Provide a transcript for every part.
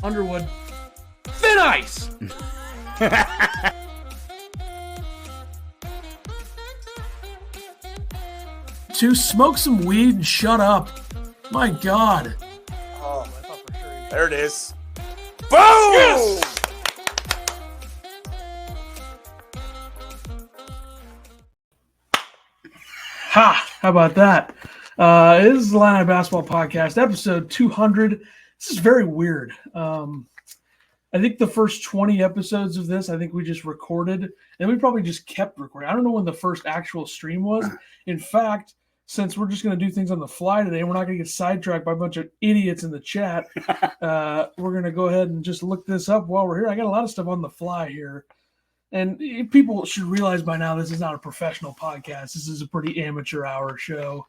Underwood, thin ice. To smoke some weed and shut up. My God. Oh, I thought for sure. there it is. Boom! Yes! Ha! How about that? This is the Illini Basketball Podcast, episode 200. This is very weird. I think the first 20 episodes of this, I think we just recorded, and we probably just kept recording. I don't know when the first actual stream was. In fact, since we're just going to do things on the fly today, we're not going to get sidetracked by a bunch of idiots in the chat. We're going to go ahead and just look this up while we're here. I got a lot of stuff on the fly here. And people should realize by now this is not a professional podcast. This is a pretty amateur hour show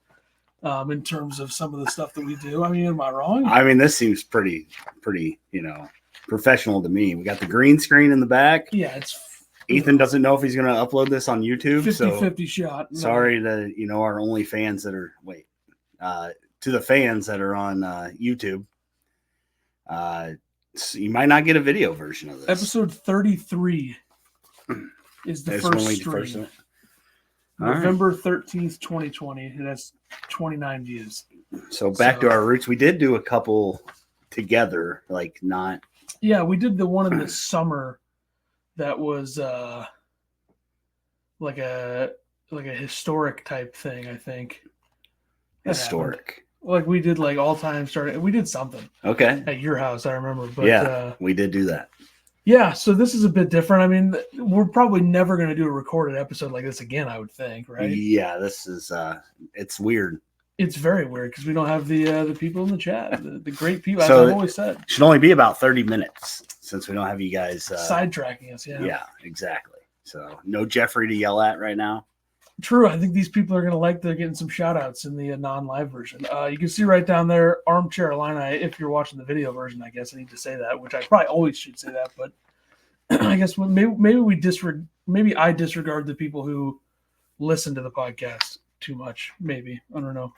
in terms of some of the stuff that we do. I mean, am I wrong? I mean, this seems pretty, professional to me. We got the green screen in the back. Yeah, it's Ethan doesn't know if he's going to upload this on YouTube. 50-50 shot. No. Sorry to, our only fans that are, to the fans that are on YouTube. So you might not get a video version of this. Episode 33 is the first stream. November 13th, 2020. And that's 29 views. So back to our roots. We did do a couple together, not. Yeah, we did the one in the summer. That was like a historic type thing, I think. Historic. Like we did all time starting. We did something. Okay. At your house, I remember. But yeah, we did do that. Yeah, so this is a bit different. I mean, we're probably never going to do a recorded episode like this again, I would think, right? Yeah, this is it's weird. It's very weird because we don't have the people in the chat, the great people, as So I've always said. It should only be about 30 minutes since we don't have you guys sidetracking us, yeah. Yeah, exactly. So no Jeffrey to yell at right now. True. I think these people are going to like they're getting some shout outs in the non-live version. You can see right down there, Armchair Illini. If you're watching the video version, I guess I need to say that, which I probably always should say that, but I guess maybe I disregard the people who listen to the podcast too much. Maybe, I don't know.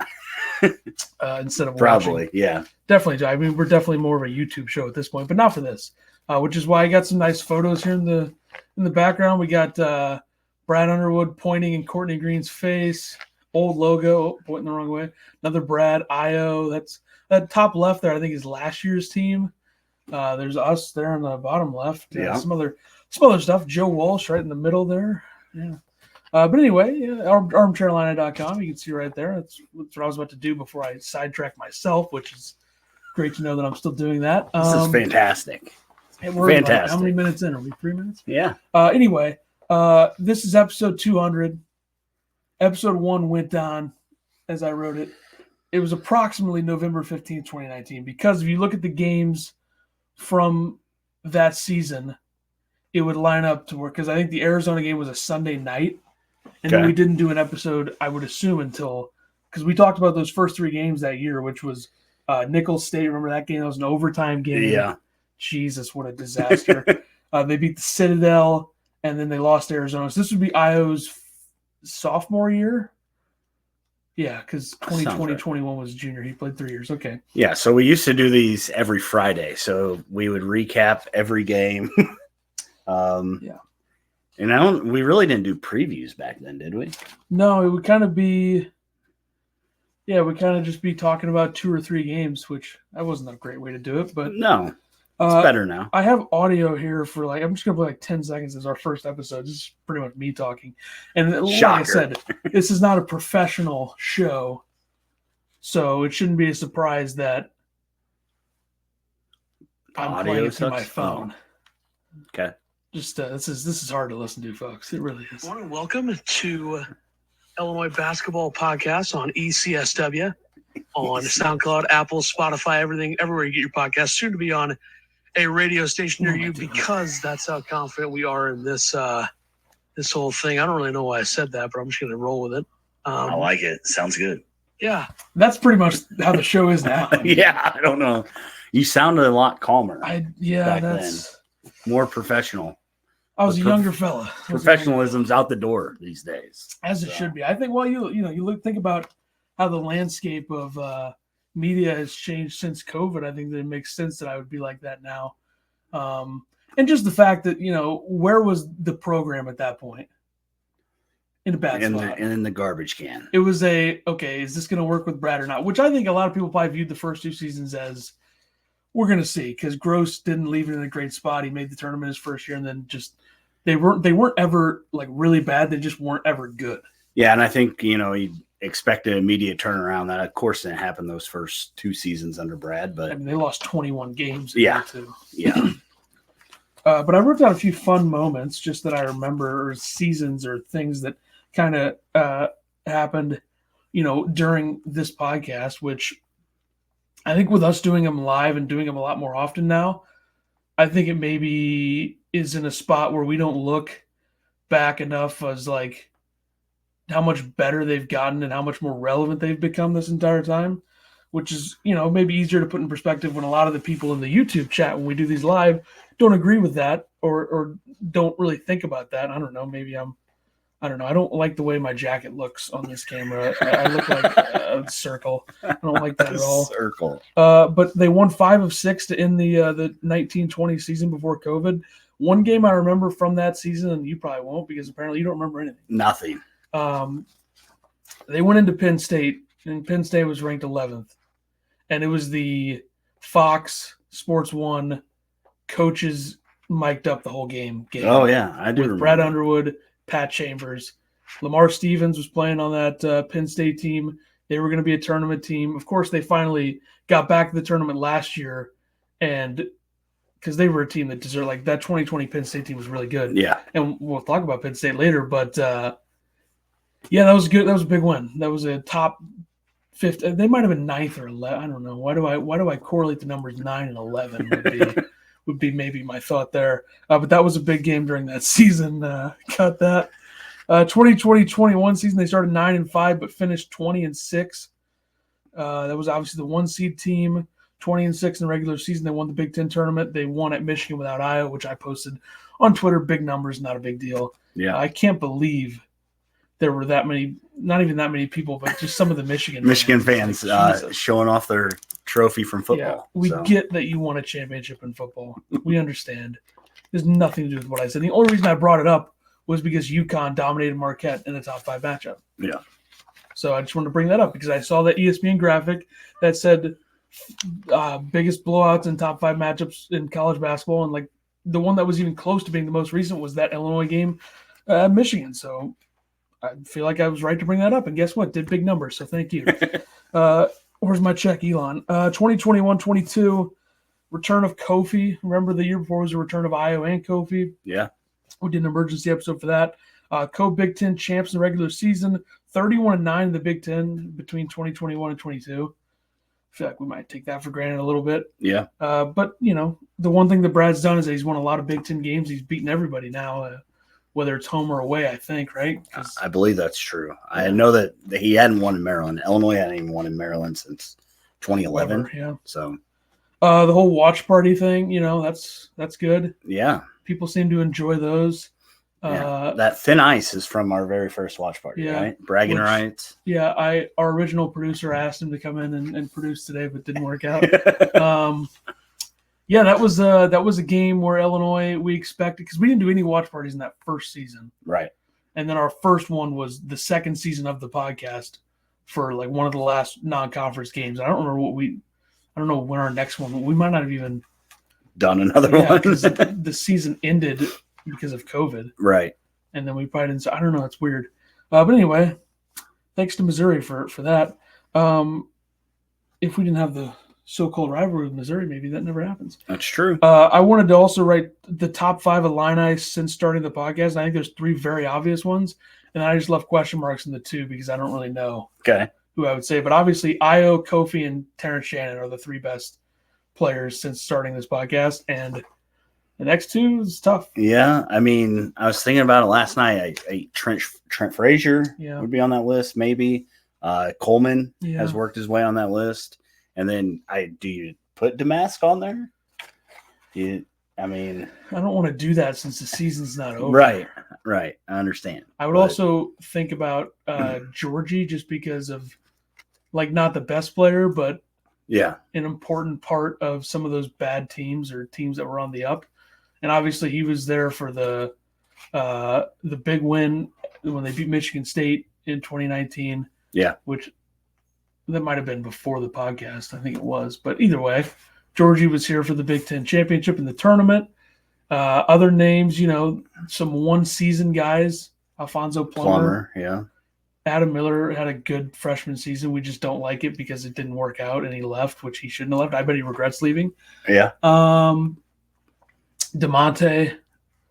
Instead of probably watching. Yeah, definitely. I mean, we're definitely more of a YouTube show at this point, but not for this. Which is why I got some nice photos here in the background. We got Brad Underwood pointing in Courtney Green's face. Old logo pointing the wrong way. Another Brad Io. That's that top left there. I think is last year's team. There's us there on the bottom left. Yeah. Some other stuff. Joe Walsh right in the middle there. Yeah. But anyway, armchairillini.com. You can see right there. That's what I was about to do before I sidetrack myself, which is great to know that I'm still doing that. This is fantastic. We're fantastic. How many minutes in? Are we 3 minutes? Yeah. Anyway, this is episode 200. Episode 1 went down, as I wrote it. It was approximately November 15th, 2019. Because if you look at the games from that season, it would line up to work. Because I think the Arizona game was a Sunday night. And then we didn't do an episode, I would assume, until – because we talked about those first 3 games that year, which was Nicholls State. Remember that game? That was an overtime game. Yeah. Jesus, what a disaster. They beat the Citadel, and then they lost Arizona. So this would be Io's sophomore year? Yeah, because 2020-21 was junior. He played 3 years. Okay. Yeah, so we used to do these every Friday. So we would recap every game. Yeah. And we really didn't do previews back then, did we? No, it would kind of be – yeah, we kind of just be talking about 2 or 3 games, which that wasn't a great way to do it. But no, it's better now. I have audio here for I'm just going to play 10 seconds as our first episode. This is pretty much me talking. And like I said, this is not a professional show, so it shouldn't be a surprise that I'm playing it through my phone. Oh. Okay. Just this is hard to listen to, folks. It really is. Welcome to Illinois Basketball Podcast on ECSW, on SoundCloud, Apple, Spotify, everything, everywhere you get your podcast. Soon to be on a radio station near you, because that's how confident we are in this this whole thing. I don't really know why I said that, but I'm just going to roll with it. I like it. Sounds good. Yeah. That's pretty much how the show is now. Yeah, I don't know. You sounded a lot calmer. That's then. More professional. I was a younger fella. Professionalism's out the door these days. As it should be. I think, well, you think about how the landscape of media has changed since COVID, I think that it makes sense that I would be like that now. And just the fact that, where was the program at that point? In a bad spot. And in the garbage can. It was okay, is this going to work with Brad or not? Which I think a lot of people probably viewed the first 2 seasons as, we're going to see, because Gross didn't leave it in a great spot. He made the tournament his first year, and then just they weren't ever like really bad. They just weren't ever good. Yeah, and I think, he expected an immediate turnaround. That, of course, didn't happen those first 2 seasons under Brad. But I mean, they lost 21 games. Yeah. Yeah. But I wrote down a few fun moments just that I remember, or seasons or things that kind of happened, during this podcast, which I think with us doing them live and doing them a lot more often now, I think it maybe is in a spot where we don't look back enough as like how much better they've gotten and how much more relevant they've become this entire time, which is, maybe easier to put in perspective when a lot of the people in the YouTube chat, when we do these live, don't agree with that or don't really think about that. I don't know. Maybe I don't know. I don't like the way my jacket looks on this camera. I look like a circle. I don't like that at all. Circle. But they won 5 of 6 to end the 1920 season before COVID. One game I remember from that season, and you probably won't because apparently you don't remember anything. Nothing. They went into Penn State, and Penn State was ranked 11th. And it was the Fox Sports 1 coaches mic'd up the whole game. Oh, yeah. I do with remember. Brad Underwood, Pat Chambers. Lamar Stevens was playing on that Penn State team. They were going to be a tournament team. Of course, they finally got back to the tournament last year, and because they were a team that deserved, like that 2020 Penn State team was really good. Yeah. And we'll talk about Penn State later, but yeah, that was good. That was a big win. That was a top 50. They might have been 9th or 11th. I don't know. Why do I correlate the numbers 9 and 11 would be maybe my thought there. But that was a big game during that season. Cut that. 2020-21 season, they started 9-5, but finished 20-6. That was obviously the 1 seed team. 20-6 in the regular season. They won the Big Ten tournament. They won at Michigan without Iowa, which I posted on Twitter. Big numbers, not a big deal. Yeah. I can't believe there were that many, not even that many people, but just some of the Michigan fans like, showing off their trophy from football. Yeah, we get that you won a championship in football. We understand. There's nothing to do with what I said. The only reason I brought it up was because UConn dominated Marquette in a top 5 matchup. Yeah. So I just wanted to bring that up because I saw that ESPN graphic that said biggest blowouts in top 5 matchups in college basketball, and like the one that was even close to being the most recent was that Illinois game at Michigan. So I feel like I was right to bring that up, and guess what? Did big numbers, so thank you. Where's my check, Elon? 2021-22, return of Kofi. Remember the year before was the return of Io and Kofi. Yeah. We did an emergency episode for that. Co-Big Ten champs in the regular season, 31-9 in the Big Ten between 2021 and 22. I feel like we might take that for granted a little bit. Yeah. But, the one thing that Brad's done is that he's won a lot of Big Ten games. He's beaten everybody now, whether it's home or away, I think, right? I believe that's true. I know that he hadn't won in Maryland. Illinois hadn't even won in Maryland since 2011. Yeah. So the whole watch party thing, that's good. Yeah. People seem to enjoy those. That thin ice is from our very first watch party, right? Bragging rights. Yeah, our original producer asked him to come in and produce today, but didn't work out. Yeah, that was a game where Illinois, we expected, because we didn't do any watch parties in that first season. Right. And then our first one was the second season of the podcast for like one of the last non-conference games. I don't know when our next one, we might not have even done another one. The season ended because of COVID. Right. And then we probably didn't, I don't know, it's weird. But anyway, thanks to Missouri for that. If we didn't have the so-called rivalry with Missouri, maybe that never happens. That's true. I wanted to also write the top 5 Illini since starting the podcast. I think there's 3 very obvious ones, and I just left question marks in the 2 because I don't really know who I would say. But obviously, Io, Kofi, and Terrence Shannon are the 3 best players since starting this podcast, and the next 2 is tough. Yeah, I mean, I was thinking about it last night. Trent Frazier would be on that list, maybe. Coleman has worked his way on that list. And then do you put Damask on there? I don't want to do that since the season's not over. Right. I understand. I would also think about Georgie just because of, like, not the best player, but an important part of some of those bad teams or teams that were on the up. And obviously he was there for the big win when they beat Michigan State in 2019. Yeah. Which that might have been before the podcast. I think it was. But either way, Georgie was here for the Big Ten championship in the tournament. Other names, some one-season guys, Alfonso Plummer. Yeah. Adam Miller had a good freshman season. We just don't like it because it didn't work out and he left, which he shouldn't have left. I bet he regrets leaving. Yeah. DeMonte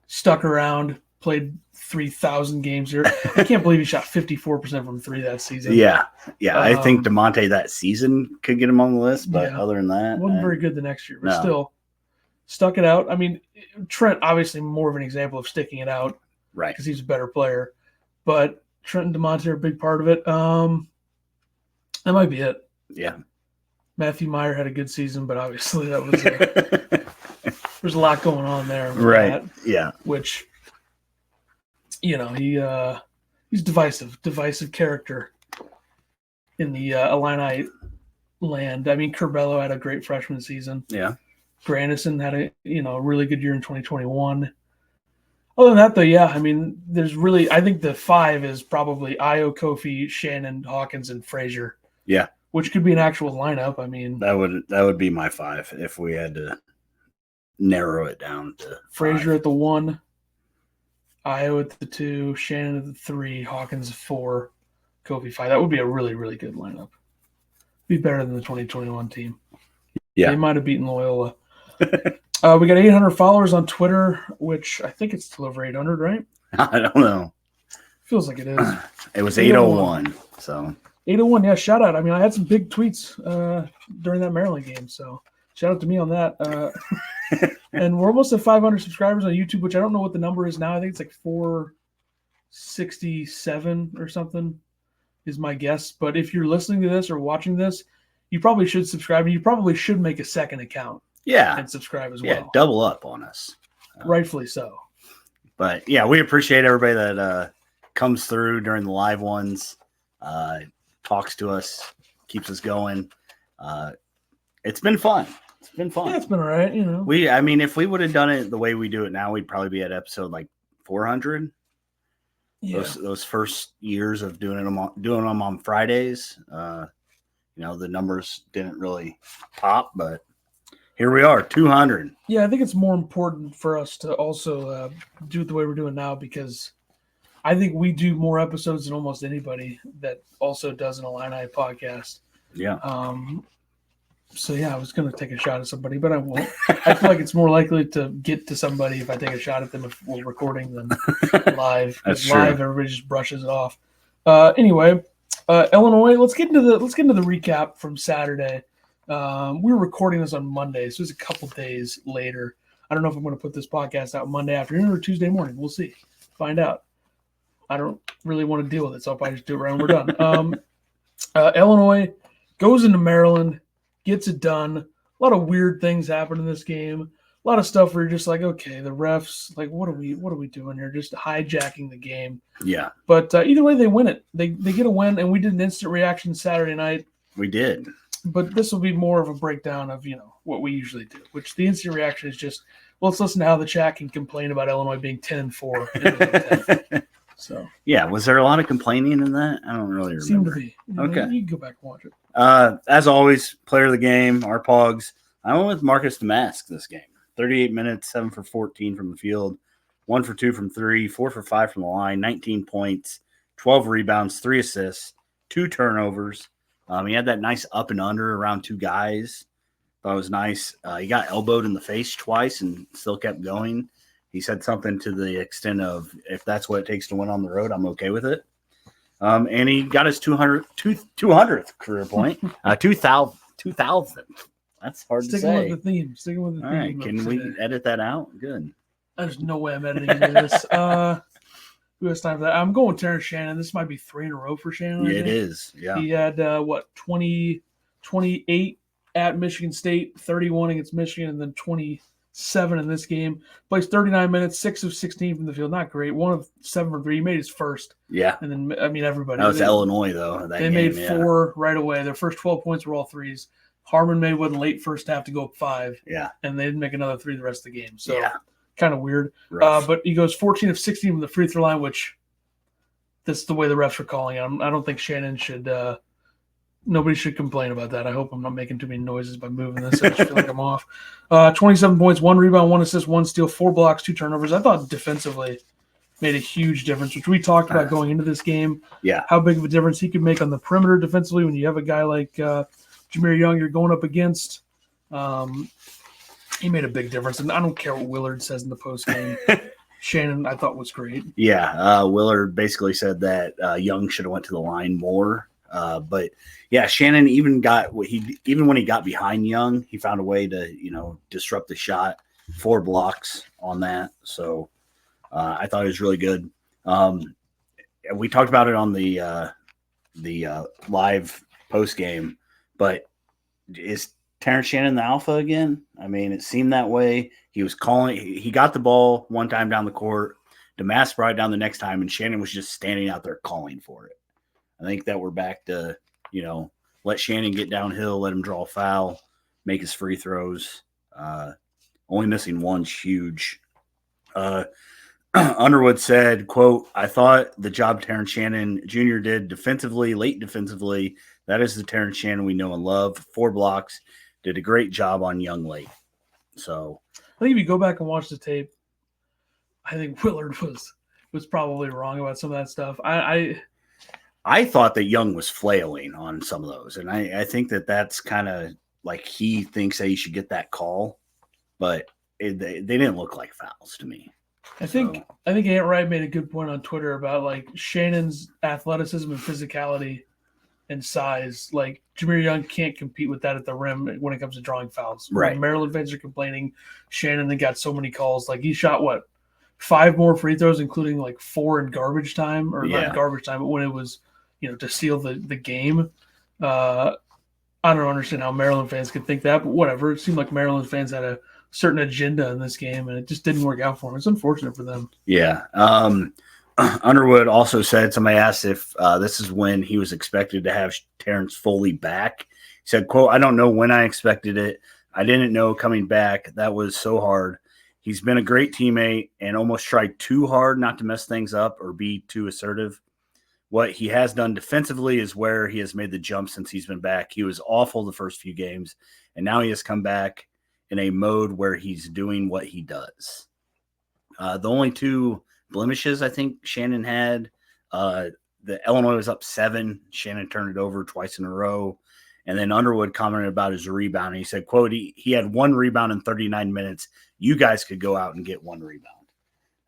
stuck around, played 3,000 games here. I can't believe he shot 54% from three that season. Yeah. I think DeMonte that season could get him on the list, but other than that, wasn't very good the next year, but still stuck it out. I mean, Trent obviously more of an example of sticking it out, right? Because he's a better player. But Trent and DeMonte are a big part of it. That might be it. Yeah. Matthew Meyer had a good season, but obviously that was there's a lot going on there, right? Yeah. Which he's divisive character in the Illini land. I mean, Curbelo had a great freshman season. Yeah. Grandison had a really good year in 2021. Other than that, though, I mean, I think the five is probably Ayo, Kofi, Shannon, Hawkins, and Frazier. Yeah. Which could be an actual lineup. I mean, that would be my five if we had to narrow it down to Frazier at the 1, Ayo at the 2, Shannon at the 3, Hawkins at 4, Kofi 5. That would be a really, really good lineup. Be better than the 2021 team. Yeah. They might have beaten Loyola. We got 800 followers on Twitter, which I think it's still over 800, right? I don't know. Feels like it is. It was 801. So 801, yeah, shout out. I mean, I had some big tweets during that Maryland game, so shout out to me on that. And we're almost at 500 subscribers on YouTube, which I don't know what the number is now. I think it's like 467 or something is my guess. But if you're listening to this or watching this, you probably should subscribe. And you probably should make a second account. Yeah. And subscribe as well. Yeah, double up on us. Rightfully so. But, yeah, we appreciate everybody that comes through during the live ones, talks to us, keeps us going. It's been fun. It's been fun. Yeah, it's been all right, I mean, if we would have done it the way we do it now, we'd probably be at episode like 400. Yeah. Those first years of doing them on Fridays, the numbers didn't really pop, but here we are, 200. Yeah, I think it's more important for us to also do it the way we're doing now because I think we do more episodes than almost anybody that also does an Illini podcast. Yeah. So, yeah, I was going to take a shot at somebody, but I won't. I feel like it's more likely to get to somebody if I take a shot at them if we're recording than live. That's true. Live, everybody just brushes it off. Anyway, Illinois, let's get into the recap from Saturday. We were recording this on Monday, so it was a couple days later. I don't know if I'm going to put this podcast out Monday afternoon or Tuesday morning. We'll see. Find out. I don't really want to deal with it, so I'll probably just do it right when we're done. Illinois goes into Maryland, gets it done. A lot of weird things happen in this game. A lot of stuff where you're just like, okay, the refs, like, what are we doing here? Just hijacking the game. Yeah. But either way, they win it. They get a win, and we did an instant reaction Saturday night. We did. But this will be more of a breakdown of, what we usually do, which the instant reaction is just, well, let's listen to how the chat can complain about Illinois being 10-4. So yeah, was there a lot of complaining in that? I don't really remember. Seemed to be. Okay. You can go back and watch it. As always, player of the game, our Pogs. I went with Marcus Damask this game. 38 minutes, 7 for 14 from the field, 1 for 2 from 3, 4 for 5 from the line, 19 points, 12 rebounds, 3 assists, 2 turnovers. He had that nice up and under around 2 guys. Thought it was nice. He got elbowed in the face twice and still kept going. He said something to the extent of, if that's what it takes to win on the road, I'm okay with it. And he got his 200th career point. 2,000. That's hard to say. Sticking with the theme. All right, can we edit that out? Good. There's no way I'm editing any of this. Who has time for that? I'm going with Terrence Shannon. This might be 3 in a row for Shannon. Yeah, it is. Yeah. He had, 28 at Michigan State, 31 against Michigan, and then 27 in this game. Plays 39 minutes, 6 of 16 from the field. Not great. 1 of 7 from 3. He made his first. Yeah. And then, everybody. That was Illinois, though. They made 4 right away. Their first 12 points were all threes. Harmon made one late first half to go up 5. Yeah. And they didn't make another 3 the rest of the game. So yeah. kind of weird. But he goes 14 of 16 from the free throw line, which that's the way the refs are calling it. I don't think Shannon should nobody should complain about that. I hope I'm not making too many noises by moving this. I just feel like I'm off. 27 points, 1 rebound, 1 assist, 1 steal, 4 blocks, 2 turnovers. I thought defensively made a huge difference, which we talked about going into this game. Yeah. How big of a difference he could make on the perimeter defensively when you have a guy like Jameer Young you're going up against. He made a big difference. And I don't care what Willard says in the postgame. Shannon, I thought, was great. Yeah. Willard basically said that Young should have went to the line more. But yeah, Shannon even when he got behind Young, he found a way to, disrupt the shot. 4 blocks on that. So I thought it was really good. We talked about it on the live post game, but is Terrence Shannon the alpha again? I mean, it seemed that way. He was calling. He got the ball one time down the court. Damask brought it down the next time, and Shannon was just standing out there calling for it. I think that we're back to, let Shannon get downhill, let him draw a foul, make his free throws. Only missing one's huge. Underwood said, quote, "I thought the job Terrence Shannon Jr. did late defensively, that is the Terrence Shannon we know and love. 4 blocks, did a great job on Young late." So I think if you go back and watch the tape, I think Willard was probably wrong about some of that stuff. I thought that Young was flailing on some of those, and I think that's kind of like he thinks that he should get that call, but they didn't look like fouls to me. I think Ant Wright made a good point on Twitter about like Shannon's athleticism and physicality and size. Like Jameer Young can't compete with that at the rim when it comes to drawing fouls. Right. When Maryland fans are complaining Shannon got so many calls. Like he shot 5 more free throws, including like 4 in garbage time, or not in garbage time, but when it was to seal the game. I don't understand how Maryland fans could think that, but whatever. It seemed like Maryland fans had a certain agenda in this game, and it just didn't work out for them. It's unfortunate for them. Yeah. Underwood also said, somebody asked if this is when he was expected to have Terrence fully back. He said, quote, "I don't know when I expected it. I didn't know coming back. That was so hard. He's been a great teammate and almost tried too hard not to mess things up or be too assertive. What he has done defensively is where he has made the jump since he's been back. He was awful the first few games, and now he has come back in a mode where he's doing what he does." The only 2 blemishes I think Shannon had, the Illinois was up 7. Shannon turned it over twice in a row. And then Underwood commented about his rebound. And he said, quote, he had 1 rebound in 39 minutes. You guys could go out and get 1 rebound.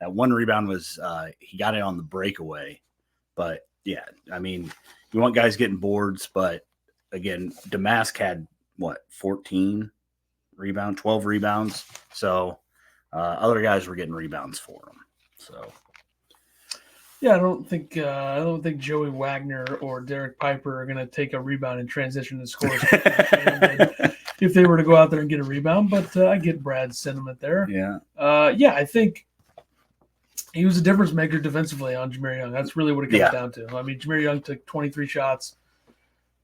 That 1 rebound was he got it on the breakaway. But, yeah, I mean, you want guys getting boards. But, again, Damask had, 14 rebounds, 12 rebounds. So, other guys were getting rebounds for him. So, yeah, I don't think Joey Wagner or Derek Piper are going to take a rebound and transition to scores if they were to go out there and get a rebound. But I get Brad's sentiment there. Yeah. I think he was a difference maker defensively on Jameer Young. That's really what it comes down to. I mean, Jameer Young took 23 shots.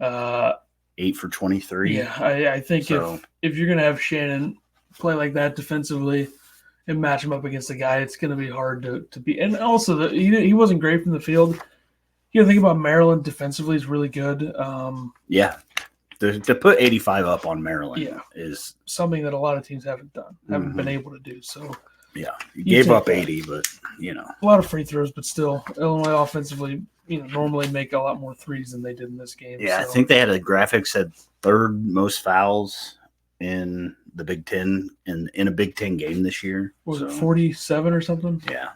8 for 23. Yeah, I think if you're going to have Shannon play like that defensively and match him up against a guy, it's going to be hard to beat. And also, he wasn't great from the field. You know, think about Maryland defensively is really good. Yeah. To put 85 up on Maryland is something that a lot of teams haven't been able to do. So, yeah, he gave up 80, but, a lot of free throws, but still, Illinois offensively, normally make a lot more threes than they did in this game. Yeah, so. I think they had a graphic said 3rd most fouls in the Big Ten in a Big Ten game this year. Was it 47 or something? Yeah.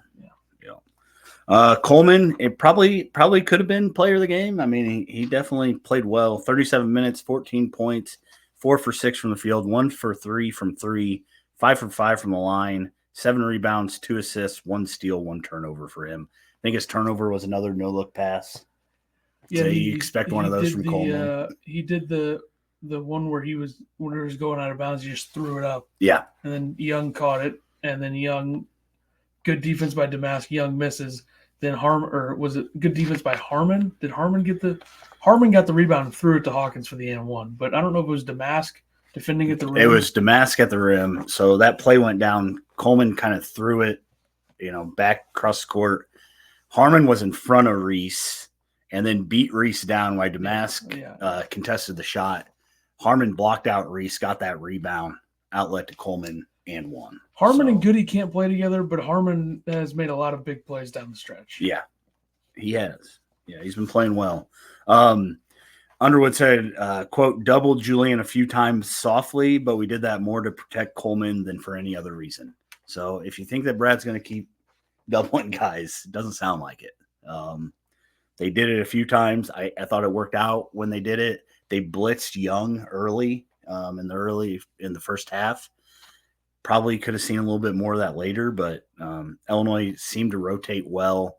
Coleman, it probably could have been player of the game. I mean, he definitely played well. 37 minutes, 14 points, 4 for 6 from the field, 1 for 3 from 3, 5 for 5 from the line, 7 rebounds, 2 assists, 1 steal, 1 turnover for him. I think his turnover was another no-look pass. Yeah, so you expect one of those from Coleman. He did the one where when he was going out of bounds, he just threw it up. Yeah. And then Young caught it, and then Young, good defense by Damask. Young misses. Then was it good defense by Harmon? Did Harmon get the Harmon got the rebound and threw it to Hawkins for the and one, but I don't know if it was Damask defending at the rim. It was Damask at the rim. So that play went down. Coleman kind of threw it, back across the court. Harmon was in front of Reese and then beat Reese down while Damask contested the shot. Harmon blocked out Reese, got that rebound, outlet to Coleman, and won. Harmon and Goody can't play together, but Harmon has made a lot of big plays down the stretch. Yeah, he has. Yeah, he's been playing well. Underwood said, quote, doubled Julian a few times softly, but we did that more to protect Coleman than for any other reason. So if you think that Brad's going to keep doubling guys, it doesn't sound like it. They did it a few times. I thought it worked out when they did it. They blitzed Young early in the first half. Probably could have seen a little bit more of that later, but Illinois seemed to rotate well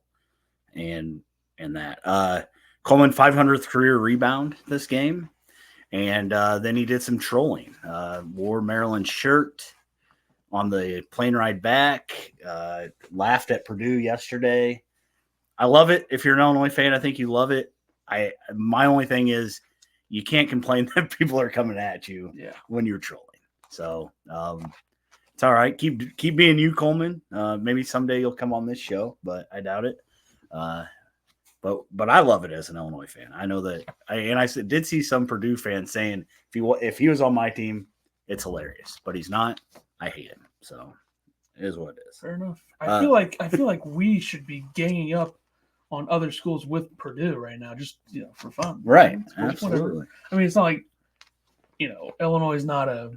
and that. Coleman 500th career rebound this game, and then he did some trolling. Wore Maryland's shirt on the plane ride back. Laughed at Purdue yesterday. I love it. If you're an Illinois fan, I think you love it. My only thing is you can't complain that people are coming at you when you're trolling. So it's all right. Keep being you, Coleman. Maybe someday you'll come on this show, but I doubt it. But I love it as an Illinois fan. I know that, I did see some Purdue fans saying if he was on my team, it's hilarious. But he's not. I hate him. So it is what it is. Fair enough. I feel like we should be ganging up on other schools with Purdue right now, just for fun. Right. Absolutely. I mean, it's not like Illinois is not a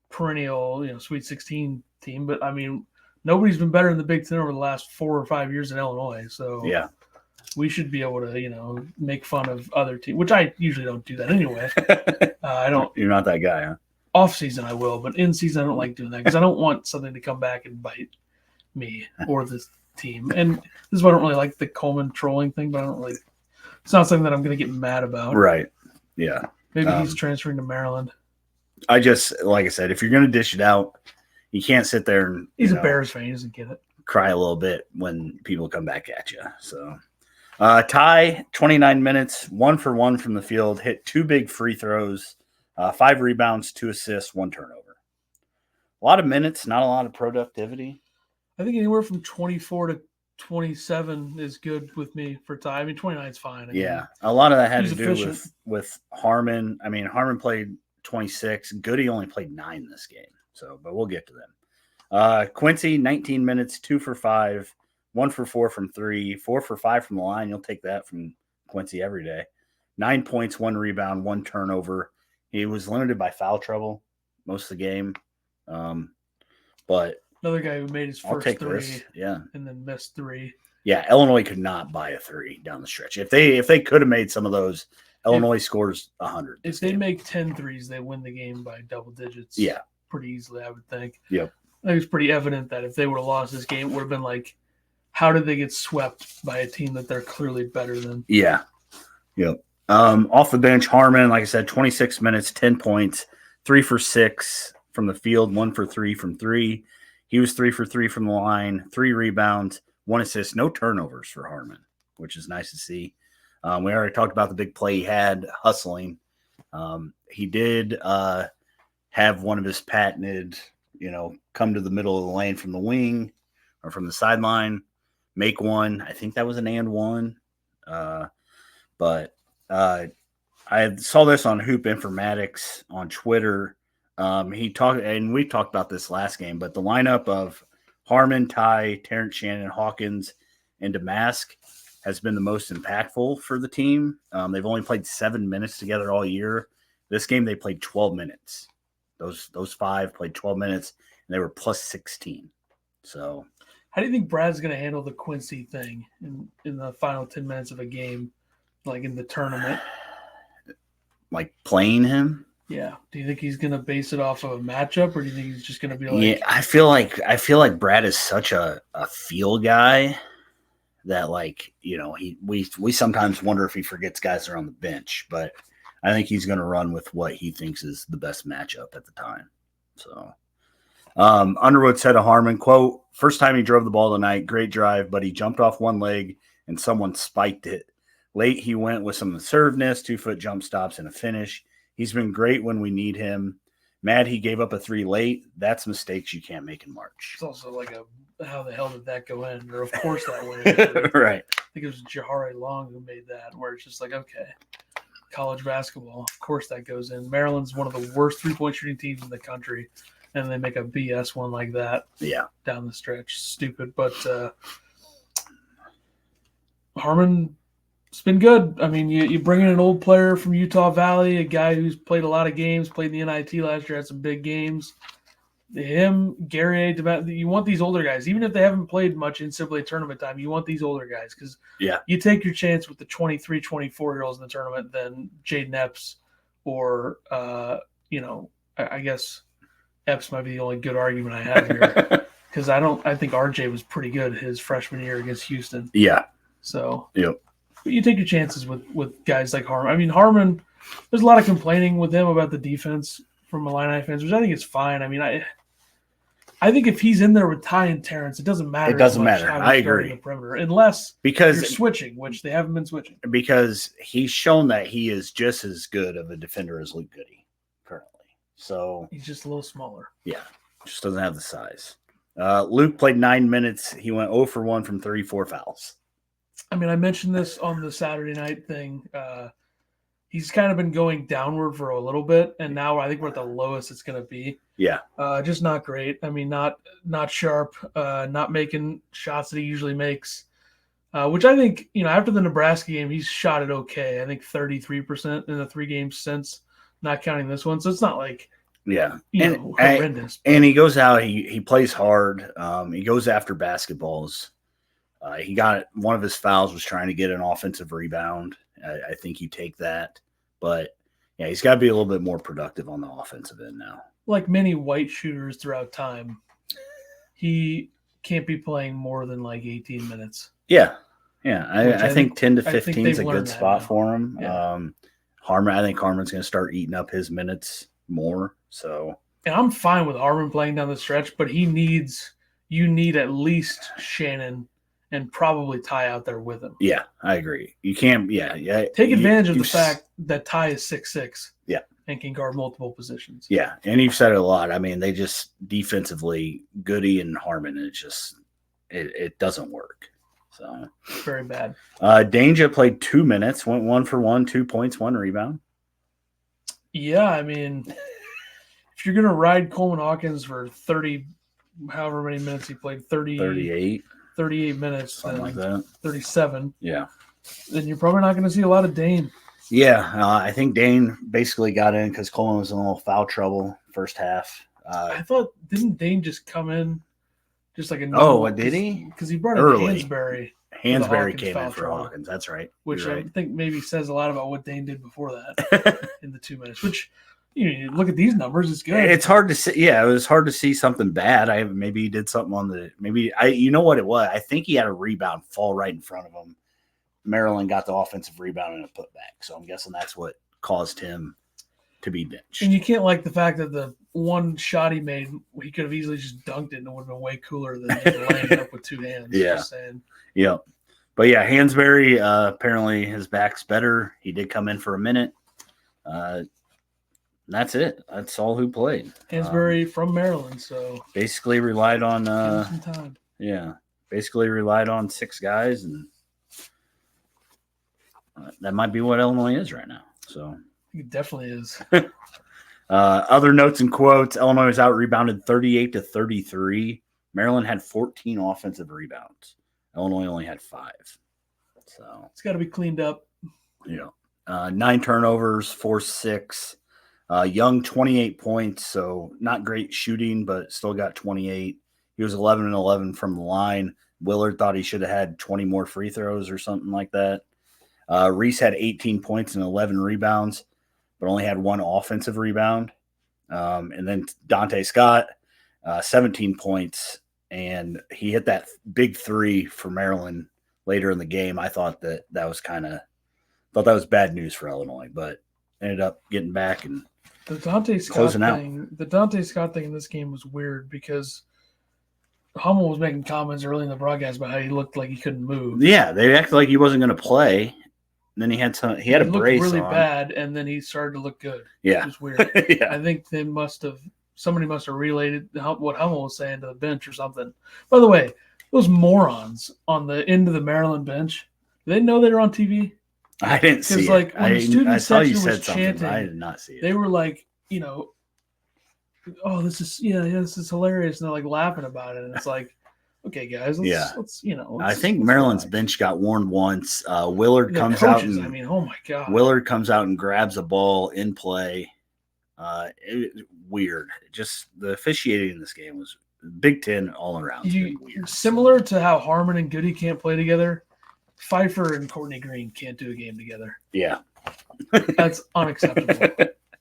perennial Sweet 16 team, but I mean nobody's been better in the Big Ten over the last 4 or 5 years in Illinois. So yeah. We should be able to, make fun of other teams, which I usually don't do that anyway. I don't. You're not that guy, huh? Off season, I will, but in season, I don't like doing that because I don't want something to come back and bite me or this team. And this is why I don't really like the Coleman trolling thing, but it's not something that I'm going to get mad about. Right. Yeah. Maybe he's transferring to Maryland. Like I said, if you're going to dish it out, you can't sit there and he's a Bears fan. He doesn't get it. Cry a little bit when people come back at you. So. Ty, 29 minutes, 1 for 1 from the field, hit 2 big free throws, 5 rebounds, 2 assists, 1 turnover. A lot of minutes, not a lot of productivity. I think anywhere from 24 to 27 is good with me for Ty. I mean, 29 is fine. A lot of that had to do efficient. with Harmon. I mean, Harmon played 26. Goody only played 9 this game. So, but we'll get to them. Quincy, 19 minutes, 2 for 5. 1 for 4 from 3, 4 for 5 from the line. You'll take that from Quincy every day. 9 points, 1 rebound, 1 turnover. He was limited by foul trouble most of the game. But another guy who made his first 3, this. Yeah, and then missed 3. Yeah, Illinois could not buy a 3 down the stretch. If they could have made some of those, Illinois scores 100. If they make 10 threes, they win the game by double digits. Yeah, pretty easily, I would think. Yep. I think it's pretty evident that if they would have lost this game, it would have been like, how did they get swept by a team that they're clearly better than? Yeah. Yep. Off the bench, Harmon, like I said, 26 minutes, 10 points, 3 for 6 from the field, 1 for 3 from 3. He was 3 for 3 from the line, 3 rebounds, 1 assist, no turnovers for Harmon, which is nice to see. We already talked about the big play he had hustling. He did have one of his patented, come to the middle of the lane from the wing or from the sideline. Make one. I think that was an and one. But I saw this on Hoop Informatics on Twitter. He talked, and we talked about this last game, but the lineup of Harmon, Ty, Terrence Shannon, Hawkins, and Damask has been the most impactful for the team. They've only played 7 minutes together all year. This game, they played 12 minutes. Those 5 played 12 minutes, and they were plus 16. So how do you think Brad's going to handle the Quincy thing in the final 10 minutes of a game, like in the tournament? Like playing him? Yeah. Do you think he's going to base it off of a matchup, or do you think he's just going to be like? Yeah, I feel like Brad is such a feel guy that, like, we sometimes wonder if he forgets guys that are on the bench, but I think he's going to run with what he thinks is the best matchup at the time. So. Underwood said to Harmon, quote, first time he drove the ball tonight, great drive, but he jumped off one leg and someone spiked it. Late, he went with some assertiveness, 2-foot jump stops, and a finish. He's been great when we need him. Mad he gave up a 3 late. That's mistakes you can't make in March. It's also like how the hell did that go in? Or of course that went in. Right. I think it was Jahari Long who made that, where it's just like, okay, college basketball, of course that goes in. Maryland's one of the worst 3-point shooting teams in the country, and they make a BS one like that. Yeah. Down the stretch. Stupid. But Harmon, it's been good. I mean, you bring in an old player from Utah Valley, a guy who's played a lot of games, played in the NIT last year, had some big games. Him, Gary, you want these older guys, even if they haven't played much in NCAA tournament time. You want these older guys because you take your chance with the 23, 24-year-olds in the tournament than Jaden Epps or, I guess Epps might be the only good argument I have here because I think RJ was pretty good his freshman year against Houston. Yeah. So yep. You take your chances with guys like Harmon. I mean, Harmon, there's a lot of complaining with him about the defense from Illini fans, which I think is fine. I mean, I think if he's in there with Ty and Terrence, it doesn't matter. It doesn't matter. I agree. The perimeter, unless because you're switching, which they haven't been switching. Because he's shown that he is just as good of a defender as Luke Goody currently. So he's just a little smaller. Yeah, just doesn't have the size. Luke played 9 minutes. He went 0 for 1 from 34 fouls. I mean, I mentioned this on the Saturday night thing. He's kind of been going downward for a little bit, and now I think we're at the lowest it's going to be. Yeah. Just not great. I mean, not sharp, not making shots that he usually makes, which I think, after the Nebraska game, he's shot it okay. I think 33% in the 3 games since, not counting this one. So it's not like, horrendous. And he goes out, he plays hard. He goes after basketballs. He got one of his fouls was trying to get an offensive rebound. I think you take that, but yeah, he's got to be a little bit more productive on the offensive end now. Like many white shooters throughout time, he can't be playing more than like 18 minutes. Yeah. I think 10 to 15 is a good spot now for him. Yeah. I think Harmon's going to start eating up his minutes more. So, and I'm fine with Harmon playing down the stretch, but you need at least Shannon and probably Ty out there with him. Yeah, I agree. You can't, take advantage of the fact that Ty is 6'6". Yeah. And can guard multiple positions. Yeah, and you've said it a lot. I mean, they just defensively, Goody and Harmon, it doesn't work. So very bad. Danger played 2 minutes, went 1 for 1, 2 points, 1 rebound. Yeah, I mean, if you're gonna ride Coleman Hawkins for 30, however many minutes he played, 38 minutes, something like that, 37. Yeah, then you're probably not going to see a lot of Dane. Yeah, I think Dane basically got in because Coleman was in a little foul trouble first half. I thought, didn't Dane just come in just like a normal, did he? Because he brought in Hansberry. Hansberry came in for trouble, Hawkins. That's right. Which You're I right. think maybe says a lot about what Dane did before that in the 2 minutes. Which you look at these numbers, it's good. It's hard to see. Yeah, it was hard to see something bad. Maybe he did something on the. You know what it was? I think he had a rebound fall right in front of him. Maryland got the offensive rebound and a putback. So I'm guessing that's what caused him to be benched. And you can't like the fact that the one shot he made, he could have easily just dunked it and it would have been way cooler than just laying it up with 2 hands. Yeah. Just saying. Yep. But yeah, Hansberry, apparently his back's better. He did come in for a minute. That's it. That's all who played. Hansberry from Maryland, so basically relied on some time. Yeah. Basically relied on 6 guys, and that might be what Illinois is right now. So it definitely is. Other notes and quotes: Illinois was out rebounded 38-33. Maryland had 14 offensive rebounds. Illinois only had 5. So it's got to be cleaned up. Yeah. 9 turnovers, 4-6. Young 28 points, so not great shooting, but still got 28. He was 11-11 from the line. Willard thought he should have had 20 more free throws or something like that. Reese had 18 points and 11 rebounds, but only had 1 offensive rebound. And then Dante Scott, 17 points, and he hit that big 3 for Maryland later in the game. I thought that was that was bad news for Illinois, but ended up getting back and the Dante Scott thing. The Dante Scott thing in this game was weird because Hummel was making comments early in the broadcast about how he looked like he couldn't move. Yeah, they acted like he wasn't going to play. And then he had a brace really on. bad, and then he started to look good. Yeah. It was weird. Yeah. I think somebody must have relayed what Hummel was saying to the bench or something. By the way, those morons on the end of the Maryland bench, did they know they were on TV? I didn't see it. Like when the student I saw you section said was something, chanting, but I did not see it. they were like, oh, this is hilarious, and they're like laughing about it, and it's like, okay, guys, let's I think Maryland's bench got warned once. Willard comes out and oh my god, Willard comes out and grabs a ball in play. Weird. Just the officiating in this game was Big Ten all around. Weird. Similar to how Harmon and Goody can't play together, Pfeiffer and Courtney Green can't do a game together. Yeah, that's unacceptable.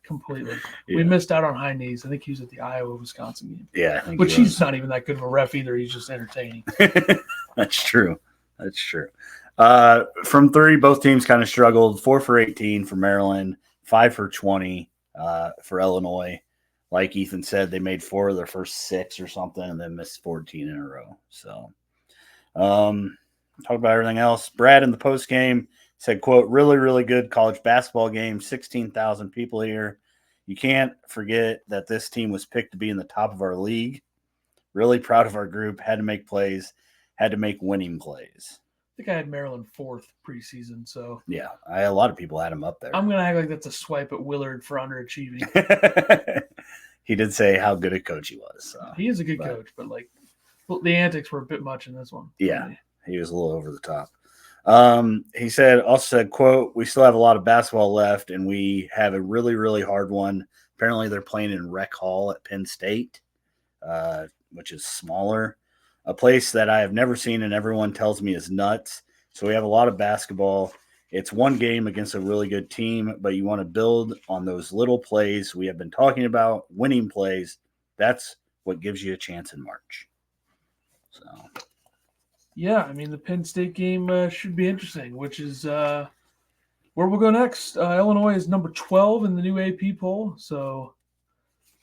Completely. Yeah. We missed out on high knees. I think he was at the Iowa-Wisconsin game. Yeah. Which he's not even that good of a ref either. He's just entertaining. That's true. From three, both teams kind of struggled. 4 for 18 for Maryland, 5 for 20 for Illinois. Like Ethan said, they made 4 of their first 6 or something and then missed 14 in a row. So talk about everything else. Brad in the post game said, quote, really, really good college basketball game, 16,000 people here. You can't forget that this team was picked to be in the top of our league. Really proud of our group. Had to make plays, had to make winning plays. I think I had Maryland 4th preseason, so. Yeah, a lot of people had him up there. I'm going to act like that's a swipe at Willard for underachieving. He did say how good a coach he was. So. He is a good coach, but the antics were a bit much in this one. Yeah, he was a little over the top. He also said, quote, we still have a lot of basketball left and we have a really, really hard one. Apparently they're playing in Rec Hall at Penn State, which is smaller, a place that I have never seen and everyone tells me is nuts. So we have a lot of basketball. It's one game against a really good team, but you want to build on those little plays we have been talking about, winning plays. That's what gives you a chance in March. So. Yeah, I mean, the Penn State game should be interesting, which is where we'll go next. Illinois is number 12 in the new AP poll, so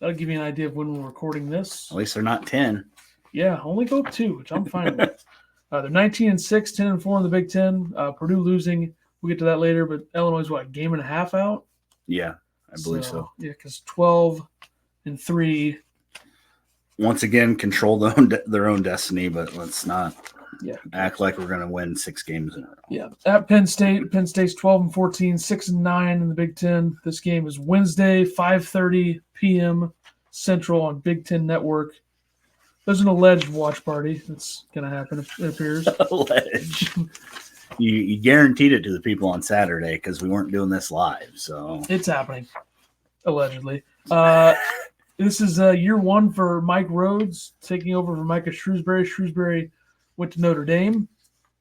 that'll give you an idea of when we're recording this. At least they're not 10. Yeah, only go up 2, which I'm fine with. They're 19-6, 10-4 in the Big Ten. Purdue losing. We'll get to that later, but Illinois is a game and a half out? Yeah, I believe so. Yeah, because 12-3. Once again, control their own destiny, but let's not act like we're going to win 6 games in a row. Yeah, at Penn State's 12-14, 6-9 in the Big Ten. This game is Wednesday, 5:30 p.m. Central on Big Ten Network. There's an alleged watch party that's going to happen, it appears. Alleged. You guaranteed it to the people on Saturday because we weren't doing this live. So it's happening, allegedly. This is year 1 for Mike Rhodes taking over for Micah Shrewsbury. Shrewsbury went to Notre Dame.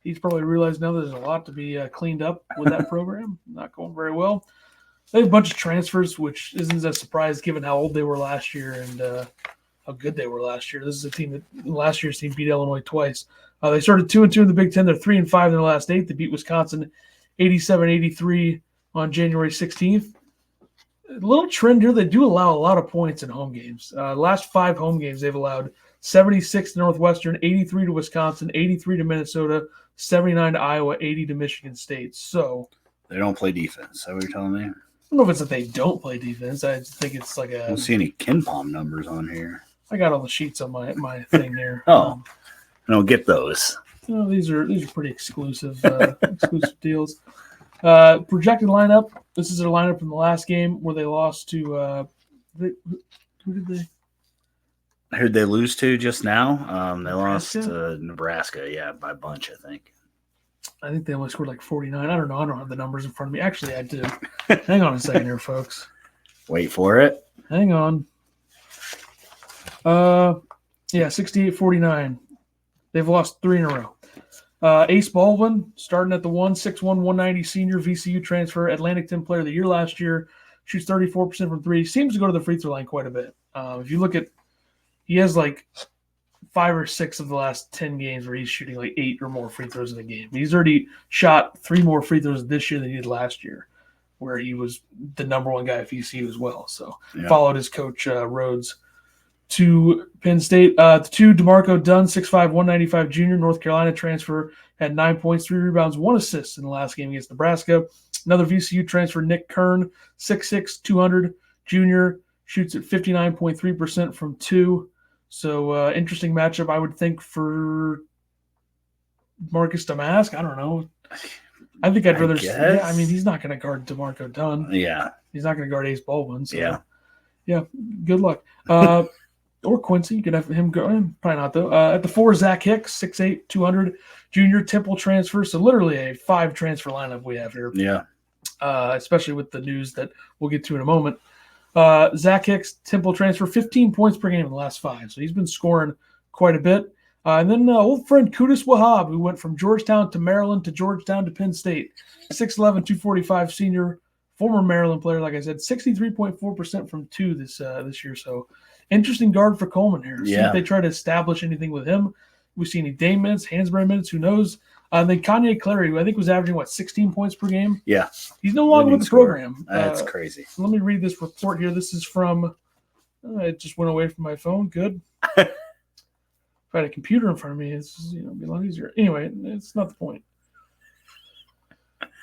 He's probably realized now there's a lot to be cleaned up with that program. Not going very well. They have a bunch of transfers, which isn't a surprise given how old they were last year and how good they were last year. This is a team that last year's team beat Illinois twice. They started 2-2 in the Big Ten. They're 3-5 in their last 8. They beat Wisconsin 87-83 on January 16th. A little trend here. They do allow a lot of points in home games. Last 5 home games, they've allowed 76 to Northwestern, 83 to Wisconsin, 83 to Minnesota, 79 to Iowa, 80 to Michigan State. So they don't play defense. Is that what you're telling me? I don't know if it's that they don't play defense. I just think it's like a. I don't see any KenPom numbers on here. I got all the sheets on my thing here. I don't get those. These are pretty exclusive deals. Projected lineup. This is their lineup from the last game where they lost to. Who did they? Who'd they lose to just now? They lost to Nebraska. Yeah, by a bunch, I think. I think they only scored like 49. I don't know. I don't have the numbers in front of me. Actually, I do. Hang on a second here, folks. Wait for it. Hang on. 68-49. They've lost 3 in a row. Ace Baldwin, starting at the 6'1", 190 senior VCU transfer, Atlantic 10 Player of the Year last year, shoots 34% from 3. Seems to go to the free throw line quite a bit. If you look at, he has like 5 or 6 of the last 10 games where he's shooting like 8 or more free throws in a game. He's already shot 3 more free throws this year than he did last year, where he was the number 1 guy at VCU as well. So followed his coach Rhodes to Penn State. The 2, DeMarco Dunn, 6'5", 195 junior, North Carolina transfer, had 9 points, 3 rebounds, 1 assist in the last game against Nebraska. Another VCU transfer, Nick Kern, 6'6", 200 junior, shoots at 59.3% from 2. So interesting matchup, I would think, for Marcus Damask. I don't know. I think I'd rather. Yeah, I mean, he's not going to guard DeMarco Dunn. Yeah, he's not going to guard Ace Baldwin. So, yeah. Good luck. Or Quincy, you could have him go. Probably not though. At the 4, Zach Hicks, 6'8", 200 junior, Temple transfer. So literally a 5 transfer lineup we have here. Yeah. Especially with the news that we'll get to in a moment. Zach Hicks, Temple transfer, 15 points per game in the last 5. So he's been scoring quite a bit. And then old friend Qudus Wahab, who went from Georgetown to Maryland to Georgetown to Penn State. 6'11", 245 senior, former Maryland player, like I said, 63.4% from 2 this year. So interesting guard for Coleman here. See if they try to establish anything with him. We see any Dame minutes, Hansberry minutes, who knows? And then Kanye Clary, who I think was averaging, 16 points per game? Yeah. He's no longer with the program. That's crazy. Let me read this report here. This is from it just went away from my phone. Good. If I had a computer in front of me, it's be a lot easier. Anyway, it's not the point.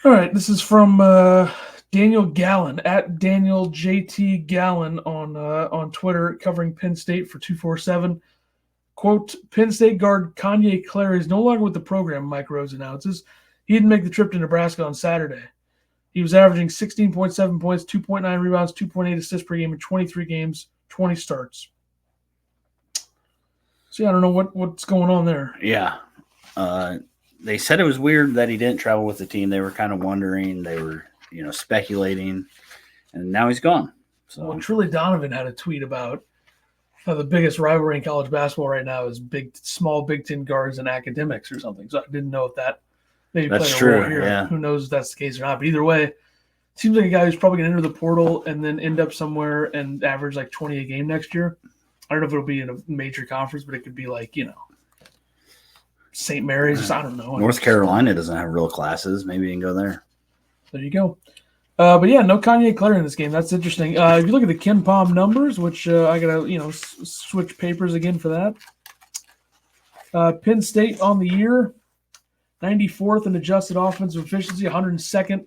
All right, this is from Daniel Gallen at Daniel JT Gallen on Twitter, covering Penn State for 247. Quote, Penn State guard Kanye Clary is no longer with the program, Mike Rose announces. He didn't make the trip to Nebraska on Saturday. He was averaging 16.7 points, 2.9 rebounds, 2.8 assists per game in 23 games, 20 starts. So, I don't know what's going on there. Yeah. They said it was weird that he didn't travel with the team. They were kind of wondering. They were, speculating. And now he's gone. So. Well, Truly Donovan had a tweet about how the biggest rivalry in college basketball right now is small Big Ten guards and academics or something. So I didn't know if that maybe played a role here. Yeah. Who knows if that's the case or not. But either way, it seems like a guy who's probably going to enter the portal and then end up somewhere and average 20 a game next year. I don't know if it'll be in a major conference, but it could be St. Mary's. I don't know. North Carolina doesn't have real classes. Maybe you can go there. There you go. But yeah, no Kanye Clary in this game. That's interesting. If you look at the Ken Pom numbers, which I gotta switch papers again for that. Penn State on the year, 94th in adjusted offensive efficiency, 102nd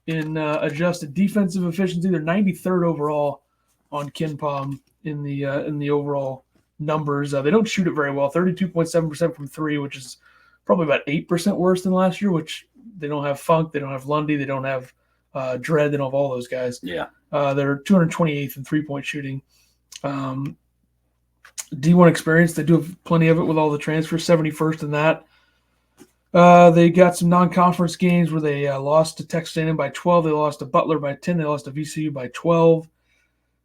in adjusted defensive efficiency. They're 93rd overall on Ken Pom in the overall numbers. They don't shoot it very well. 32.7% from 3, which is probably about 8% worse than last year. Which they don't have Funk, they don't have Lundy, they don't have Dredd, they don't have all those guys. Yeah. They're 228th in 3-point shooting. D1 experience, they do have plenty of it with all the transfers, 71st in that. They got some non-conference games where they lost to Texas A&M by 12. They lost to Butler by 10. They lost to VCU by 12.